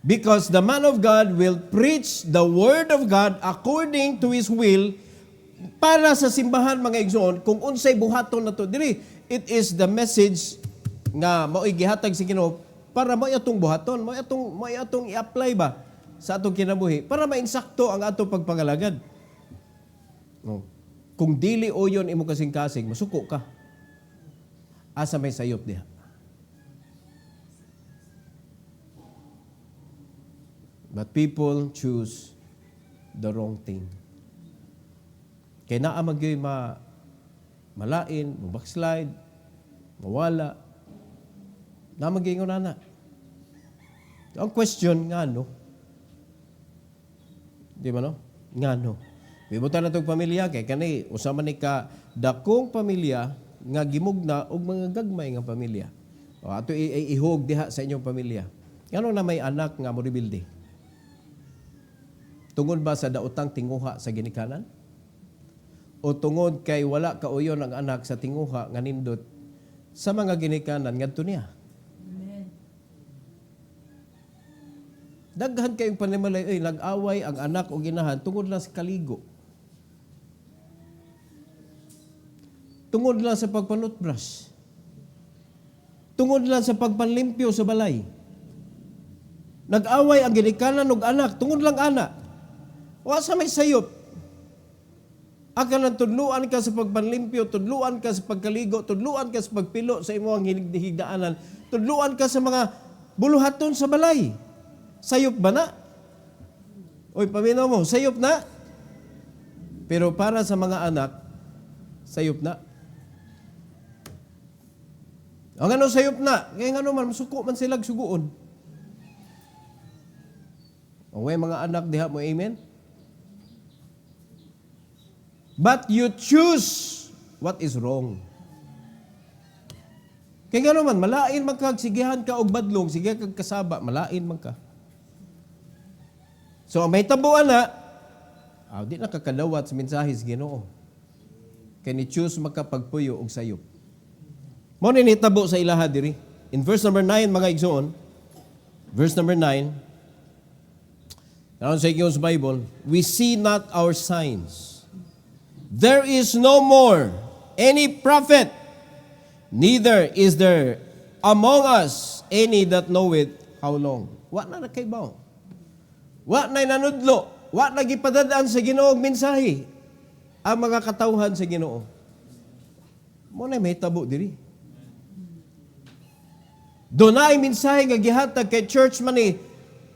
Because the man of God will preach the word of God according to his will para sa simbahan mga igsoon kung unsay buhaton nato diri. It is the message nga mao'y gihatag sa Ginoo para mao atong buhaton, mao atong i-apply ba sa atong kinabuhi para mainsakto ang atong pagpangalagad. No. Kung dili oyon imo kasing-kasing, masuko ka. Asa may sayop diha. But people choose the wrong thing. Kaya naa magyoy malain, backslide, mawala. Na magyoy na. Ang question nga no. Di ba no? Nga no. Bibutan na itong pamilya kay kani usama ni ka dakong pamilya nga gimugna og mga gagmay nga pamilya. O ato ihog diha sa inyong pamilya. Ngano na may anak nga mo rebuilde? Tungod ba sa daotang tinguha sa ginikanan? O tungod kay wala kauyon ang anak sa tinguha nga nindot sa mga ginikanan ngadto niya? Amen. Daghan kayong panimalay, nag-away ang anak o ginahan tungod lang sa kaligo. Tungod lang sa pagpanutbrush. Tungod lang sa pagpanlimpyo sa balay. Nag-away ang ginikanan og anak tungod lang anak. Wa sa may sayop. Akan tudluan ka sa pagpanlimpyo, tudluan ka sa pagkaligo, tudluan ka sa pagpilo sa imong higdaanan, tudluan ka sa mga buluhaton sa balay. Sayop ba na? Oy, paminaw mo, sayop na? Pero para sa mga anak, sayop na. Ang ano sayop na? Kaya nga naman, masuko man silag suguon. Okay, mga anak, diha mo, amen? But you choose what is wrong. Kaya nga naman, malain man ka, sigihan ka og badlong, sige kag kasaba, malain man ka. So, may tabuan na, di na kakadawat sa mensahe sa Ginoo. Kaya ni-choose makapagpuyo og sayop. Mo ni nitabo sa ilaha diri. In verse number 9, mga igsoon, verse number 9, aron sa inyong Bible, we see not our signs. There is no more any prophet, neither is there among us any that knoweth how long. Wa na nakaibaw. Wa na nanudlo. Wa na gipadadaan sa Ginoo og mensahe ang mga katawhan sa Ginoo. Mo na may tabo diri. Dunay mensahe nga gihatag kay church man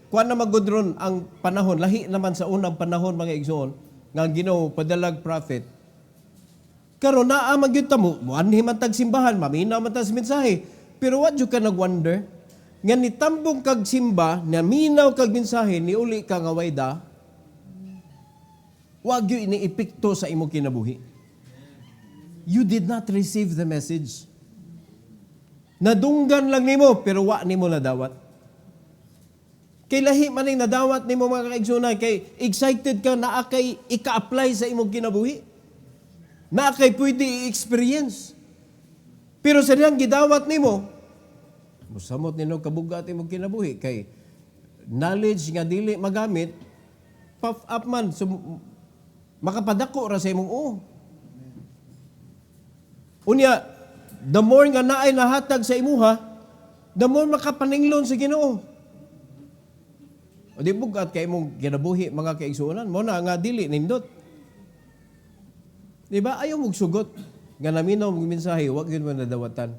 kuan na magudron ang panahon, lahi naman sa unang panahon mga igsoon. nga Ginoo padalag prophet. Karon naa man gyud ta mo, anhi man tag simbahan, maminaw man tag mensahe. Pero what you ka nag-wonder? Nga nitambong kag simba, na minaw kag mensahe, niuli ka nga wayda, wag yu iniepekto sa imong kinabuhi. You did not receive the message. Nadunggan lang nimo, pero wa nimo nadawat. Kay lahi man ang nadawat nimo mga kaigsunan, kay excited ka na kay ika-apply sa imong kinabuhi. Na kay pwede i-experience. Pero sa diyang gidawat nimo, musamot nino kabugat imong kinabuhi, kay knowledge nga dili magamit, puff up man, makapadako ra sa imong Unya, the more nga naay nahatag sa imuha, the more makapaninglon sa Ginoo. O di bugat kay imong kinabuhi mga kaigsuonan mo na nga dili nindot. Di ba? Ayaw mong sugot. Nga naminaw mong mensahe, huwag yun mo nadawatan.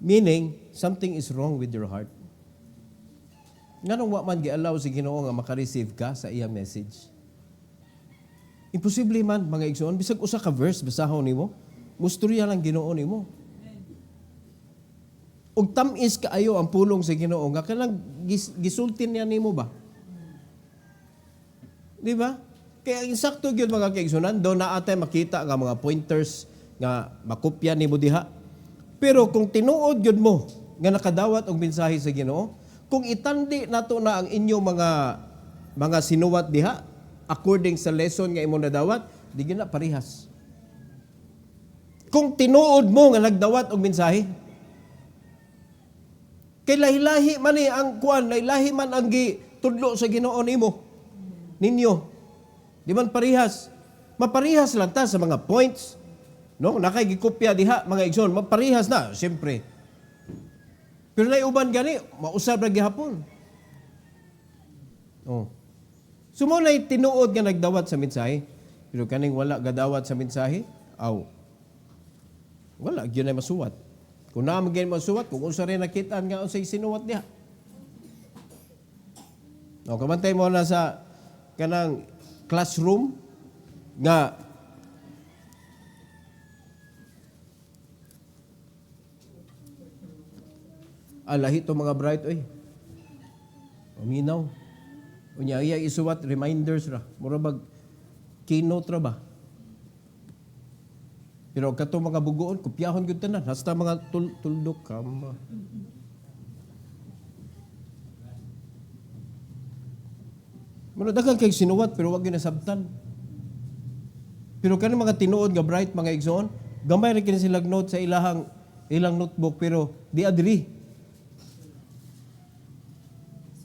Meaning, something is wrong with your heart. Nga nung wa man gi-allow si Ginoo nga makareceive ka sa iyang message. Imposible man, mga igsoon. Bisag usa ka verse, basahon nimo, musturya lang Ginoo nimo. Og tamis kaayo ang pulong sa Ginoo nga kanang gisultin niya nimo ba? Di ba? Kaya insakto gyud mga kaigsunan, do na atay makita nga mga pointers nga makopya nimo diha. Pero kung tinuod gyud mo nga nakadawat og mensahe sa Ginoo, kung itandi nato na ang inyong mga sinuwat diha according sa lesson nga imong nadawat, di gyud na parehas. Kung tinuod mo nga nagdawat og mensahe, kay lahi-lahi man ni ang kuan, lahi-lahi man ang gitudlo sa Ginoo nimo ninyo. Di man parihas. Maparihas lang ta sa mga points. No? Nakagikopya diha, mga igsoon. Maparihas na, siyempre. Pero na uban gani, mausab na gihapon. Oh. Sumunay tinuod nga nagdawat sa mensahe. Pero kaning wala gadawat sa mensahe, wala, yun ay masuwat. Kung naman ganyan masuwat, kung unsa rin nakitaan nga unsay sinuwat niya. No, kamantay mo na sa kanang classroom nga lahi to mga bright oy. Paminaw. Unya iya isuwat reminders ra. Mura bag keynote ra ba? Pero kato mga bugoon, kopyahon gyud tanan. Hasta mga tuldok ka. Daghang kay sinuwat pero wag gyud nasabtan. Pero kani mga tinuod nga bright mga igsoon, gamay ra kini sila note sa ilang notebook pero di adri.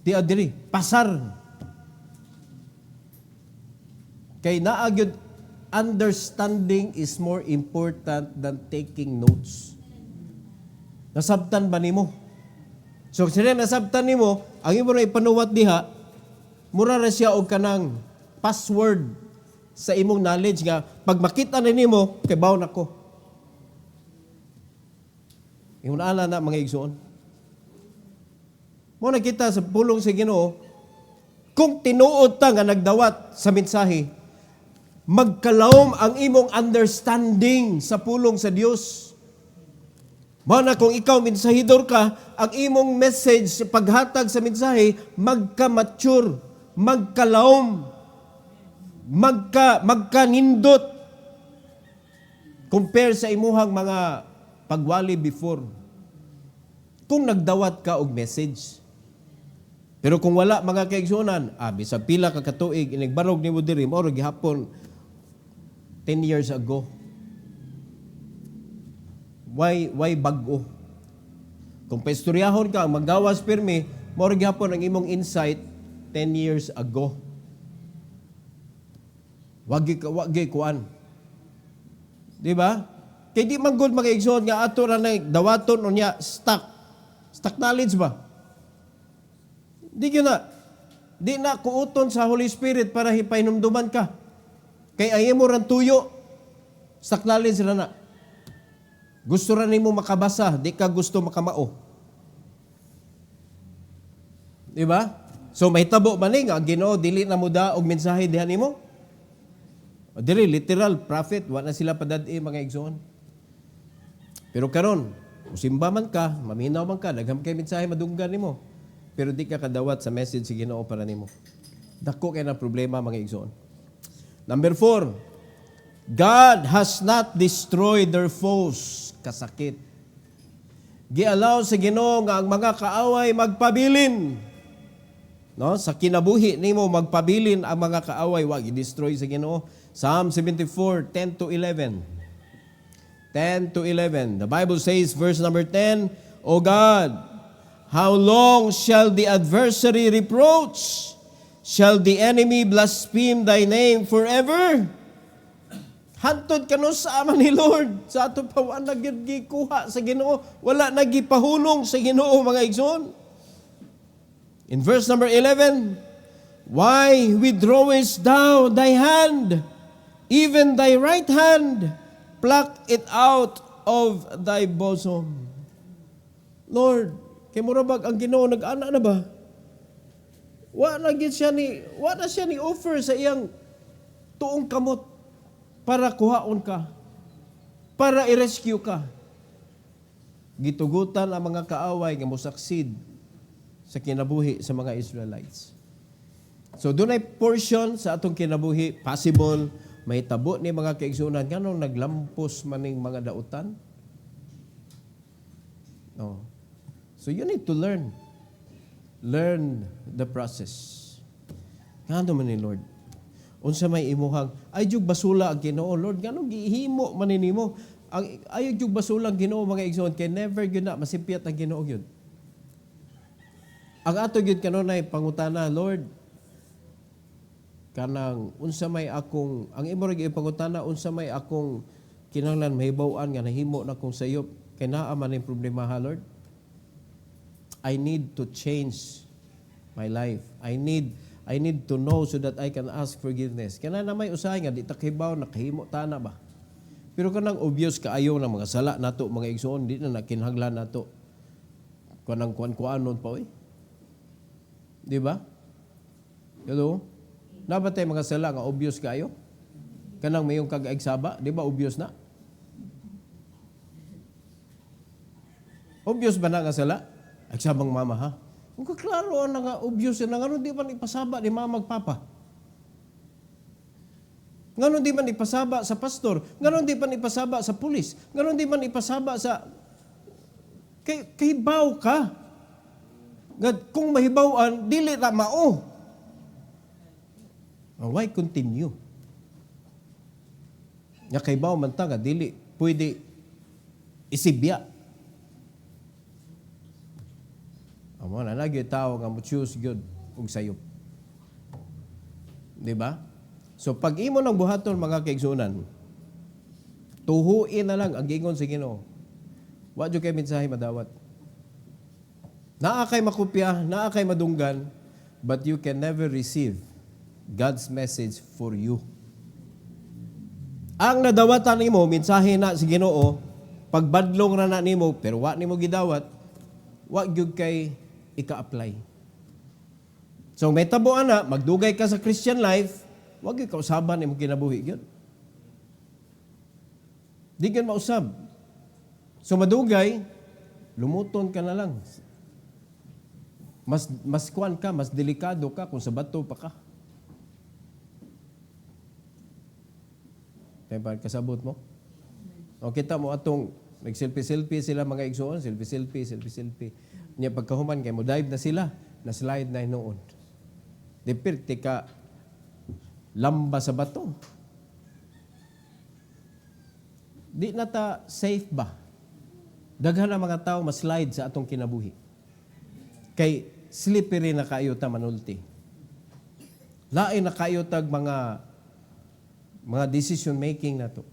Di adri, pasar. Kay naa gyud understanding is more important than taking notes. Nasabtan ba nimo? So sila nasabtan nimo, ang imo ra ipanuwat diha, mura ra siya og kanang password sa imong knowledge nga pag makita na nimo kay bawo nako. Ingon ana na mga igsoon. Mo nakita sa pulong sa Ginoo, kung tinuod ta nga nagdawat sa mensahe, magkalawom ang imong understanding sa pulong sa Dios. Mana kung ikaw mensahidor ka, ang imong message sa paghatag sa mensahe magka-mature, magkalawom, magkanindot compare sa imuhang mga pagwali before. Kung nagdawat ka og message. Pero kung wala mga kaigsunan, bisag pila ka katuig inigbarog nimo diri mao gihapon 10 years ago. Why bag-o? Kung paistoryahon ka, maggawas pirmi, mao gihapon ang imong insight 10 years ago. Wagi kuan. Di ba? Kay di man gud mag-igsoon nga ato ra nay dawaton unya stock knowledge ba? Di na kuuton sa Holy Spirit para hipainumduman ka. Kay ay mo ran tuyo, stock knowledge ra na. Gusto ra nimo makabasa, di ka gusto makamao. Di ba? So mahitabo man nga ang Ginoo dili na muda og mensahe diha nimo. O diri literal prophet, wa na sila padad-i mga igsoon. Pero karon, musimba man ka, maminaw man ka, dagham kay mensahe madunggan nimo. Pero di ka kadawat sa message sa Ginoo para nimo. Dako kay na problema mga igsoon. Number 4, God has not destroyed their foes. Kasakit. Gialaw sa Ginoo nga ang mga kaaway magpabilin. No, sa kinabuhi nimo magpabilin ang mga kaaway, wag i-destroy sa Ginoo. Psalm 74:10 to 11. 10 to 11. The Bible says, verse number 10, O God, how long shall the adversary reproach? Shall the enemy blaspheme thy name forever? Hantod kano sa ama ni Lord. Sa ato pa wala nagikuha sa Ginoo, wala nagipahulong sa Ginoo mga igsoon. In verse number 11, why withdrawest thou thy hand, even thy right hand? Pluck it out of thy bosom. Lord, kay murabag ang Ginoo nag-ana na ba? Wa na siya ni offer sa iyang tuong kamot para kuhaon ka, para i-rescue ka. Gitugutan ang mga kaaway nga mosaksid sa kinabuhi sa mga Israelites. So doon ay portion sa atong kinabuhi, possible, may tabo ni mga kaigsunan, ganong naglampos maning mga dautan. No. So you need to learn. Learn the process. Ngano man ni Lord? Unsa may imuhang, ay jug basula ang Ginoo, Lord, ganong gihimo man nimo? Ang ay jug basula ang Ginoo mga igsoon, kay never gyud na masipyat ang Ginoo gyud. Ang ato gyud kanunay pangutana, Lord, kanang unsa may akong ang imo ra gyud pangutana, unsa may akong kinahanglan mahibaw-an nga nahimo na kong sayop kay naa man ang problema ha, Lord. I need to change my life. I need to know so that I can ask forgiveness. Kana na may usahay nga di ta kahibaw nakahimo tana ba. Pero kanang obvious kaayo ng mga sala nato mga igsoon, di na nakinahanglan nato kanang kuan-kuanon pa oy. Di ba? Hello? Nabatay mga sala nga obvious kayo? Kanang mayong kag-aigsaba, di ba obvious na? Obvious ba na nga sala? Aigsabang mama ha? Kung kaklaro na nga obvious na nga, di man ipasaba ni mama magpapa? Nganon di man ipasaba sa pastor? Nganon di man ipasaba sa pulis? Nganon di man ipasaba sa... Kahibaw ka. Kung mahibawan, dili na mao. Why continue? Nga kahibaw man ta nga, dili pwede isibya. Amo na lagi tao nga mo choose good og sayop. Di ba? So pag imo nang buhaton mga kaigsunan, tuhuin na lang ang gingon sa Ginoo. Wa jud kay mensahe madawat. Naa kay makopya, naa kay madunggan, but you can never receive God's message for you. Ang nadawatan nimo mensahe na sa Ginoo, pagbadlong ra na nimo pero wa nimo gidawat, wa gyud kay ika-apply. So may tabo ana, magdugay ka sa Christian life, wag gyud ka usaban imong kinabuhi gyud. Di gyud mausab. So madugay, lumuton ka na lang. Mas kuan ka, mas delikado ka kung sa bato pa ka. Kaya kasabot mo? O kita mo atong nag-selfie-selfie sila mga igsoon, selfie-selfie. Niya pagkahuman kay mo dive na sila, na slide na noon. Dipirti ka lamba sa bato. Di na ta safe ba? Daghan na mga tao ma-slide sa atong kinabuhi. Kay slippery na kayo ta manulti. Lain na kayo tag mga decision making na to.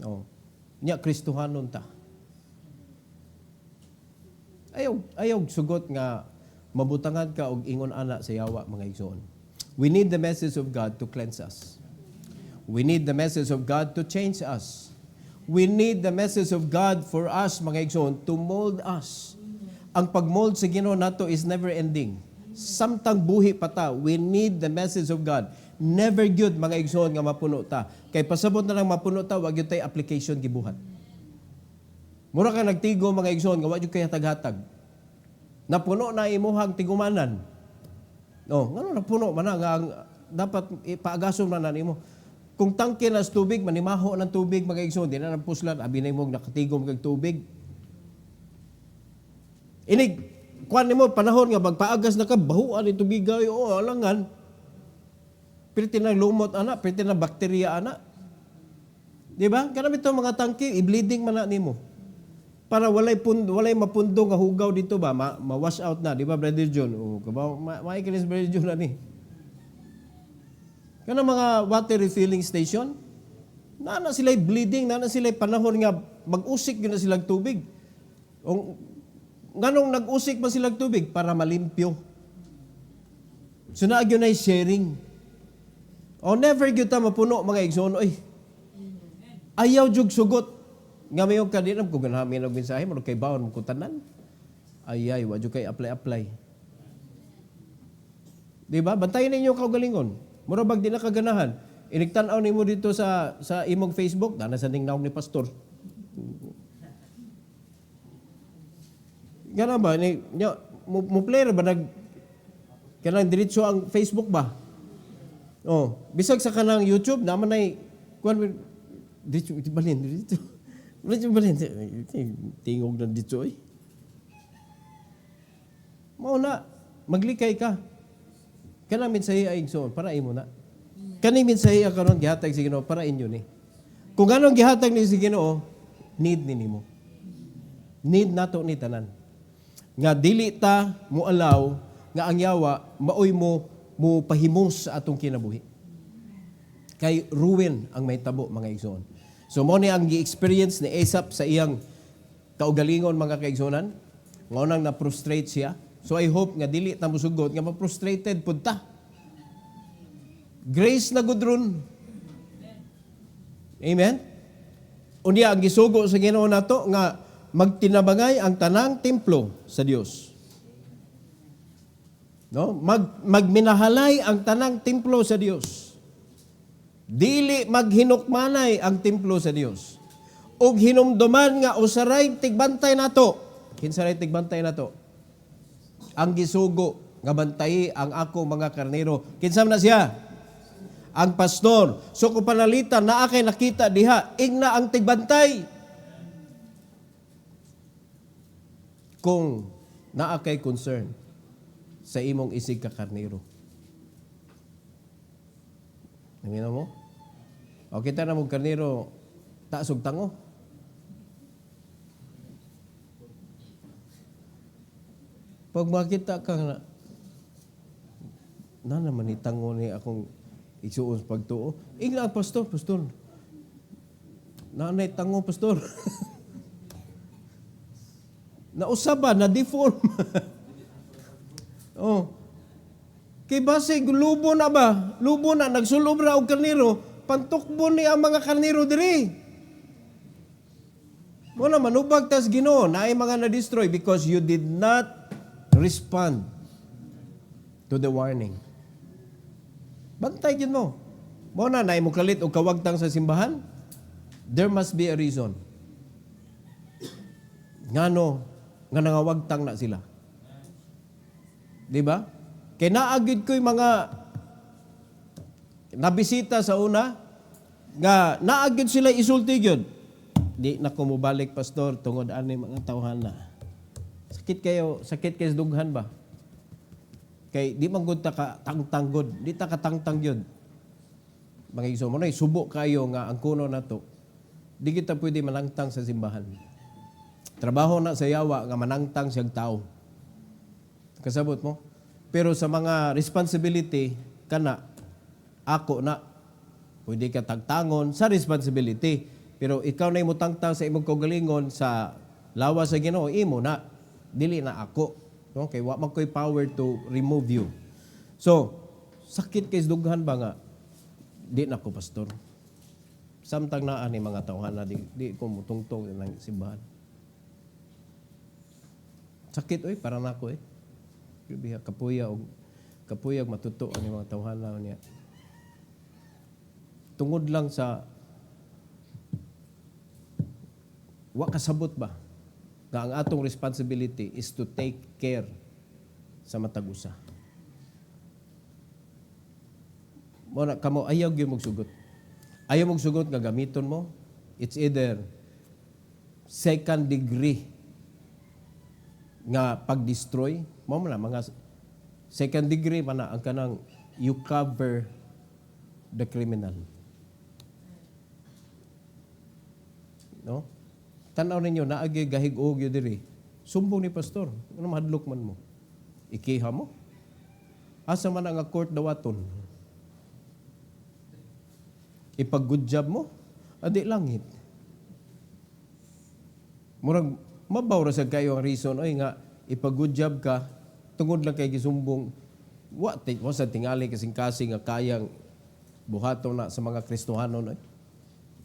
Oh. Nya Kristohanon ta. Ayaw sugot nga mabutangan ka og ingon ana sa yawa mga igsoon. We need the message of God to cleanse us. We need the message of God to change us. We need the message of God for us mga igsoon to mold us. Ang pagmold sa Ginoo nato is never ending. Samtang buhi pa ta, we need the message of God. never gyud mga igsoon nga mapuno ta. Kay pasabot na lang mapuno ta, wag gyud tay application gibuhat. Mura ka nagtigo mga igsoon nga wag gyud kay hatag-hatag. Napuno na imuhang tigumanan. Ngano napuno man na nga dapat ipaagason man na nimo. Kung tangke na sa tubig, manimaho ng tubig mga igsoon, di na puslan, abi na mo nakatigom kag tubig. Inig kuan nimo panahon nga magpaagas na ka bahuan ni tubig alangan. Pirti na lumot ana, pirti na bakterya ana. Di ba? Kanami itong mga tangke, i-bleeding man na nimo. Para walay mapundo nga hugaw dito ba, ma-wash out na, di ba Brother John? Maikinis Brother John na ni. Kanang mga water refilling station, na sila bleeding, na sila panahon nga mag-usik yun na silang tubig. Nganong nag-usik pa silang tubig? Para malimpyo. So na yun ay sharing. Never gyud ta mapuno mga igsoon. Ayaw jug sugot. Nga mayong kanina kung ganamin og mensahe mo kay bawon mo kutanan. Ayay, wa jud kay apply. Di ba? Bantayan ninyo kaugalingon. Mura bag di na kaganahan. Inigtan-aw nimo dito sa imong Facebook, dana sa ningnaw ni pastor. Gana ba ni mo player ba kanang diretso ang Facebook ba? Bisag sa kanang YouTube naman ay kuan dito balin dito. Balin tingog na dito ay. Mao na maglikay ka. Kanang mensahe ay igsoon para imo na. Kaning mensahe karon gihatag sa Ginoo para inyo ni. Kung anong gihatag ni sa Ginoo, need ni nimo. Need nato ni tanan. Nga dili ta mo allow nga ang yawa maoy mo pahimos sa atong kinabuhi. Kay ruin ang may tabo mga igsoon. So mo ni ang gi-experience ni Asaph sa iyang kaugalingon mga kaigsoonan. Ngunang na-frustrate siya. So I hope nga dili ta mosugot nga ma-frustrated pud ta. Grace na gudron. Amen. Unya ang gisugo sa Ginoo nato nga magtinabangay ang tanang templo sa Dios. Magminahalay ang tanang templo sa Dios. Dili maghinukmanay ang templo sa Dios. Og hinumduman nga usaray tigbantay nato. Kinsaray tigbantay nato? Ang gisugo nga bantay ang ako mga karnero. Kinsa na siya? Ang pastor. So kung panalitan na akay nakita diha, ingna ang tigbantay. Kung naa kay concern sa imong isig ka karnero. Namina mo? O kita na mong karnero, taasog tango. Pag makita ka na naman itango ni akong isuon sa pagtuo. Ingla ang pastor. Nanay tango, pastor. Nausaba, na-deform. Kay basig, lubo na ba? Lubo na, nagsulob na og karnero, pantukbo ni ang mga karnero diri. Wala, manubag tas Ginoo, na ay mga na-destroy because you did not respond to the warning. Bantay gid mo. Mo na mo kalit og kawagtang sa simbahan. There must be a reason. Ngano nga nangawagtang na sila. Di ba? Kay naagid ko'y mga nabisita sa una nga naagid sila isulti gyud. Di na ko mobalik pastor tungod ani mga tawhan na. Sakit kayo sa dughan ba? Kay di man gud ta ka tangtanggod, di ta ka tangtang gyud. Mga igsoon mo na subo kayo nga ang kuno nato. Di kita pwede manangtang sa simbahan. Trabaho na sa yawa nga manangtang siyang tao. Kasabot mo? Pero sa mga responsibility, kana, ako na, pwede ka tagtangon sa responsibility. Pero ikaw na mo tangtang sa imong kaugalingon sa lawas sa Ginoo, imo na, dili na ako. No? Kaya wa man ko'y power to remove you. So, sakit kay dughan ba nga? Di na ko, pastor. Samtang naa ni mga tauhan na di ko mutungtong ng simbahan. Sakit para nako biya kapuya og matuto ang mga tawhana niya. tungod lang sa wa kasabot ba nga ang atong responsibility is to take care sa matag usa. Mo na kamo ayaw gyud magsugot. Ayaw magsugot nga gamiton mo. It's either second degree nga pag-destroy, mo na mga second degree man na ang kanang you cover the criminal. No? Tanaw ninyo naagi gahig-og gyud diri. Sumbong ni pastor, ano mahadlok man mo? Ikiha mo? Asa man ang court dawaton? Ipag-good job mo? Adi langit. Murag mabaw ra sa kayo ang reason ay nga ipag-good job ka tungod lang kay gisumbong wa sa tingali kasing-kasing nga kayang buhaton na sa mga Kristohanon.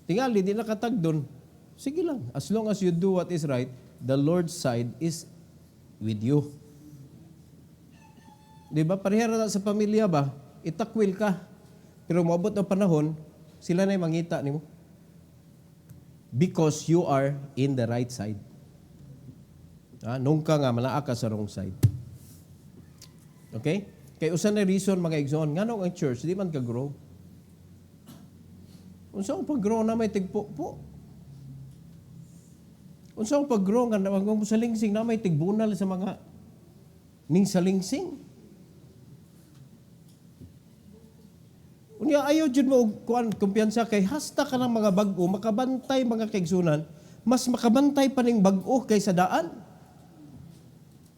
Tingali di nakatagdon. Sige lang, as long as you do what is right, the Lord's side is with you. Di ba? Parehara na sa pamilya ba? Itakwil ka. Pero maabot ang panahon, sila na yung mangita ni mo. Because you are in the right side. Nung ka nga, manaa ka sa wrong side. Okay? Kaya usan na reason mga igsoon, nga nung ang church, di man ka-grow. Unsa ang pag-grow na may tigpo-po? Unsa ang pag-grow nga nawag sa lingsing na may tigbunal sa mga ning sa lingsing? Unya ayaw jud mo kuan kumpiyansa kay hasta ka ng mga bag-o makabantay mga kaigsunan, mas makabantay pa ning bag-o kaysa daan.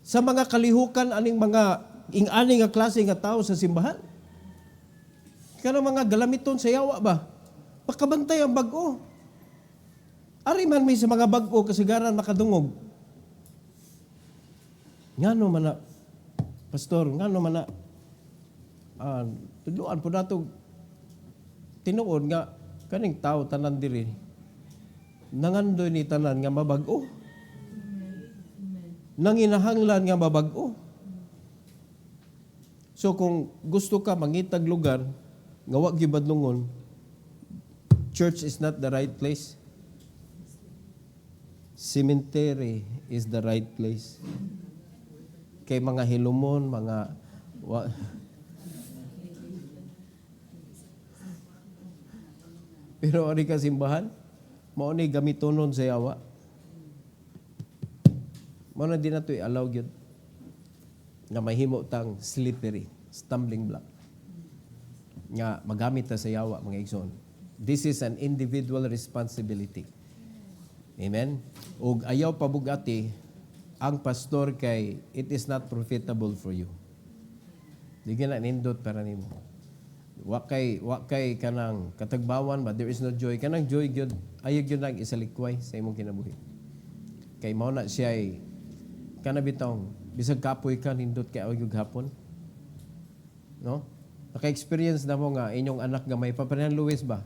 Sa mga kalihukan aning mga ing-ani nga klase nga tao sa simbahan. Kanang mga galamiton sa yawa ba? Makabantay ang bag-o. Ari man may sa mga bag-o kasagaran makadungog. Ngano man na, pastor, ngano man na, tudloan po nato, tinuod nga, kaning tao tanan diri, nangandoy ni tanan nga mabag-o. Nanginahanglan nga mabag-o. So kung gusto ka mangitag lugar, nga wa gibadlungon, church is not the right place. Cemetery is the right place. Kay mga hilumon, mga pero ari ka simbahan, mao ni gamitonon sa yawa. Mao na din nato i-allow gyud nga mahimo tang slippery, stumbling block. Nga magamit ta sa yawa mga igsoon. This is an individual responsibility. Amen? Ug ayaw pabugati ang pastor kay it is not profitable for you. Di na nindot para nimo. Wa kay kanang katagbawan ba there is no joy. Kanang joy gyud ayaw gyud nag isalikway sa imong kinabuhi. Kay mao na siya ay kanabitong bisag kapoy ka nindot kay ayaw hapon. No? Naka-experience na mo nga inyong anak nga may papanan Luis ba?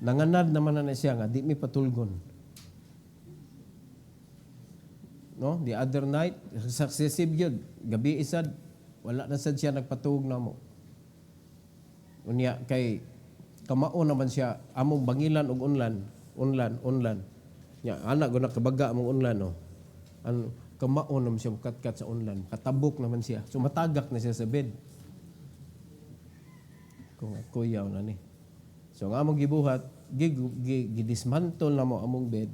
Nanganad naman na siya nga, di mi patulgon. No? The other night, successive yun. Gabi isad, wala na sad siya nagpatuog na mo. Unya, kay kamao naman siya, among bangilan og unlan. Nya, anak ko nakabaga among unlan, no? Kamao naman siya katkat sa unlan. Katabok naman siya. So, matagak na siya sa bed. Kung kuyaw na ni. So, ang among gibuhat, gidismantle na mo among bed.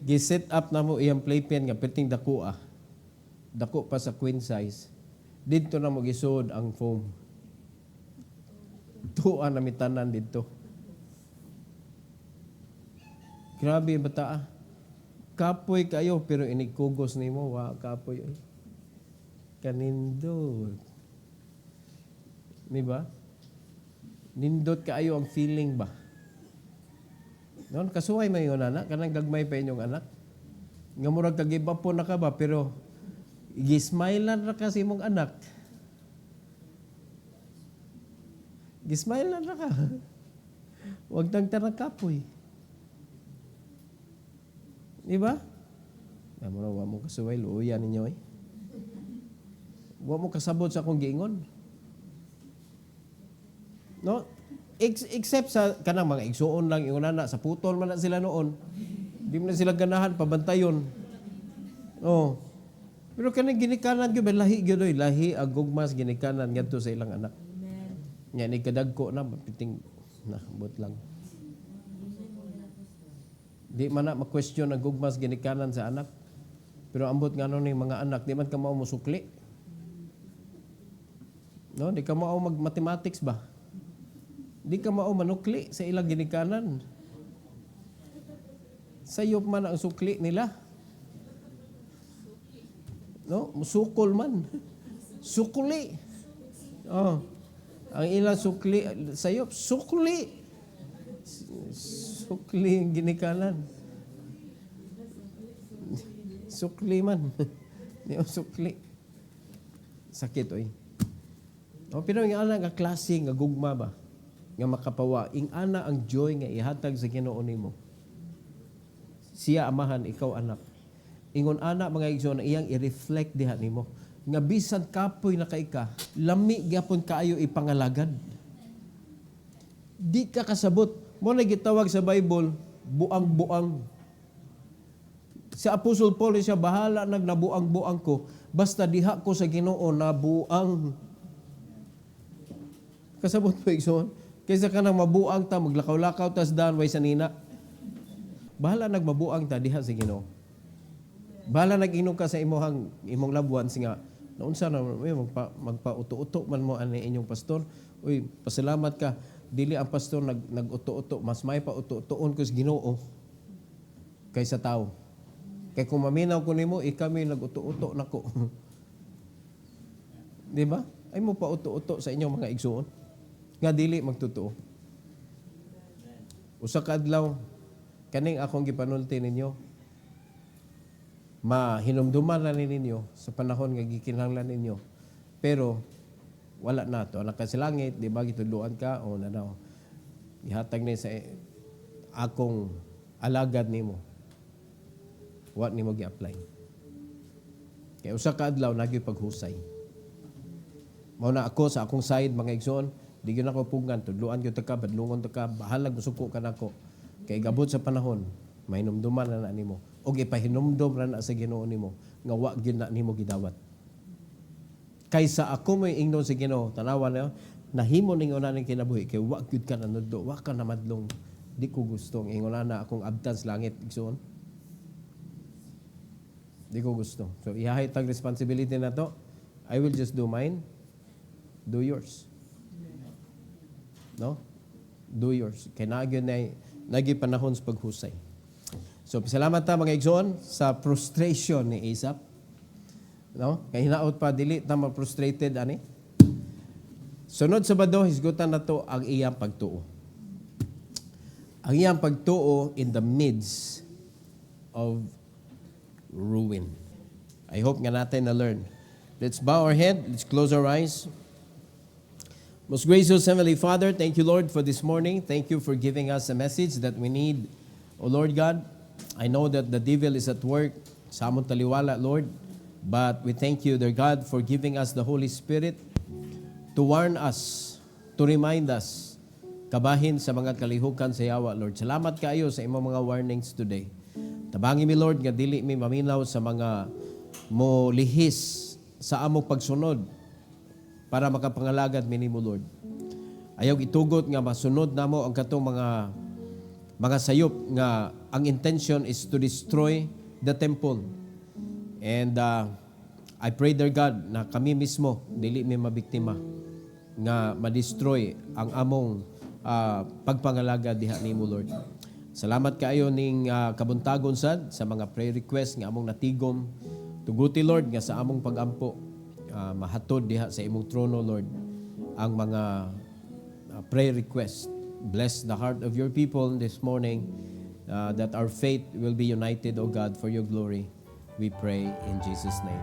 Giset up na mo iyang playpen nga perting dako ah. Dako pa sa queen size. Dito na mo gisud ang foam. Tuwa na mitanan dito. Grabe bata ah. Kapoy kayo pero inikugos nimo wa kapoy. Kanindot. Diba? Nindot kaayo ang feeling ba? Noon, kasuway may yung anak, kanang gagmay pa inyong anak. Nga murag kagiba po na ka ba, pero gismailan na kasi mong anak. Gismailan na ka. Huwag nang tarang kapoy. Diba? Wa mo kasuway, luuyan ninyo eh. Wa mo kasabot sa akong giingon. No? Except sa kanang mga igsuon lang yung nana sa putol man na sila noon. Di mo na sila ganahan pabantayon. Oh. Pero kanang ginikanan gyud lahi gyud lahi agugmas ginikanan ngadto sa ilang anak. Nya ni kadagko na piting na but lang. Di man na ma-question ang gugmas ginikanan sa anak. Pero ambot ngano ni mga anak di man ka mao musukli. No, di ka mao mag-mathematics ba? Di ka mao manukli sa ilang ginikanan. Sayop man ang sukli nila. No, musukol man. Sukli. Oh. Ang ilang sukli sayop, sukli. Sukli ang ginikanan. Sukli man. Di sukli. Sakit oy. O pero yung ana nga klase nga gugma ba? Nga makapawa, ing ana ang joy nga ihatag sa Ginoo nimo. Siya amahan, ikaw anak. Ingon ana mga igsoon iyang i-reflect diha nimo nga bisan kapoy na kay ka lami gyapon kaayo ipangalagad. Di ka kasabot mo na gitawag sa Bible buang-buang. Si Apostol Paul siya bahala nagnabuang-buang ko basta diha ko sa Ginoo nabuang. Kasabot mo igsoon kaysa ka nang mabuang ta maglakaw-lakaw tas daan way sanina. Bahala nagmabuang ta diha sa Ginoo. Bahala nag-inom ka sa imong labuan nga naunsa na magpa-uto-uto man mo ani inyong pastor. Uy, pasalamat ka. Dili ang pastor nag-uto-uto, mas may pa uto-utoon ko sa Ginoo kaysa tao. Kay kung maminaw ko nimo, kami nag-uto-uto nako. Di ba? Ay mo pa uto-uto sa inyong mga igsuon nga dili magtotoo. Usa ka adlaw kaning akong gipanulti ninyo mahinumduman na ninyo sa panahon nga gikinahanglan ninyo. Pero wala na to. Anak ka sa langit, di ba gitudloan ka o nanaw. Ihatag ni sa akong alagad nimo. What nimo gi-apply? Kaya usa ka adlaw nagyoy paghusay. Mao na ako sa akong side mga igsoon, di gyud ako pugan tudloan gyud ta ka, badlungon ta ka, bahalag musuko ka nako. Kay gabot sa panahon, mahinumduman na nimo o ipahinumdom ra na sa Ginoo nimo nga wa gyud na nimo gidawat. Kaysa ako may ingnon sa Ginoo, tanawan na nahimo ning una ning kinabuhi kay wa gyud ka nanudlo, wa ka namadlong. Di ko gusto ang ingon na akong abtan sa langit igsoon. Di ko gusto. So ihahitag responsibility na to. I will just do mine. Do yours. No? Do yours. Kay nagi panahon sa paghusay. So, salamat ta mga igsoon sa frustration ni Asaph. No? Kay hinaot pa dili ta ma-frustrated ani. Sunod Sabado hisgutan nato ang iyang pagtuo. Ang iyang pagtuo in the midst of ruin. I hope nga natin na learn. Let's bow our head, let's close our eyes. Most gracious Heavenly Father, thank you Lord for this morning. Thank you for giving us a message that we need. O Lord God, I know that the devil is at work sa among taliwala, Lord, but we thank you, dear God, for giving us the Holy Spirit to warn us, to remind us, kabahin sa mga kalihukan sa yawa, Lord. Salamat kayo sa imong mga warnings today. Tabangi mi, Lord, nga dili mi maminaw sa mga mo lihis sa among pagsunod para makapangalagad mi nimo, Lord. Ayaw itugot nga masunod namo ang katong mga sayop nga ang intention is to destroy the temple. And I pray, dear God, na kami mismo dili mi mabiktima nga ma-destroy ang among pagpangalaga diha nimo, Lord. Salamat kaayo ning kabuntagon sad sa mga prayer request nga among natigom. Tuguti, Lord, nga sa among pagampo mahatod diha sa imong trono, Lord, ang mga prayer request. Bless the heart of your people this morning, that our faith will be united, O God, for your glory. We pray in Jesus' name.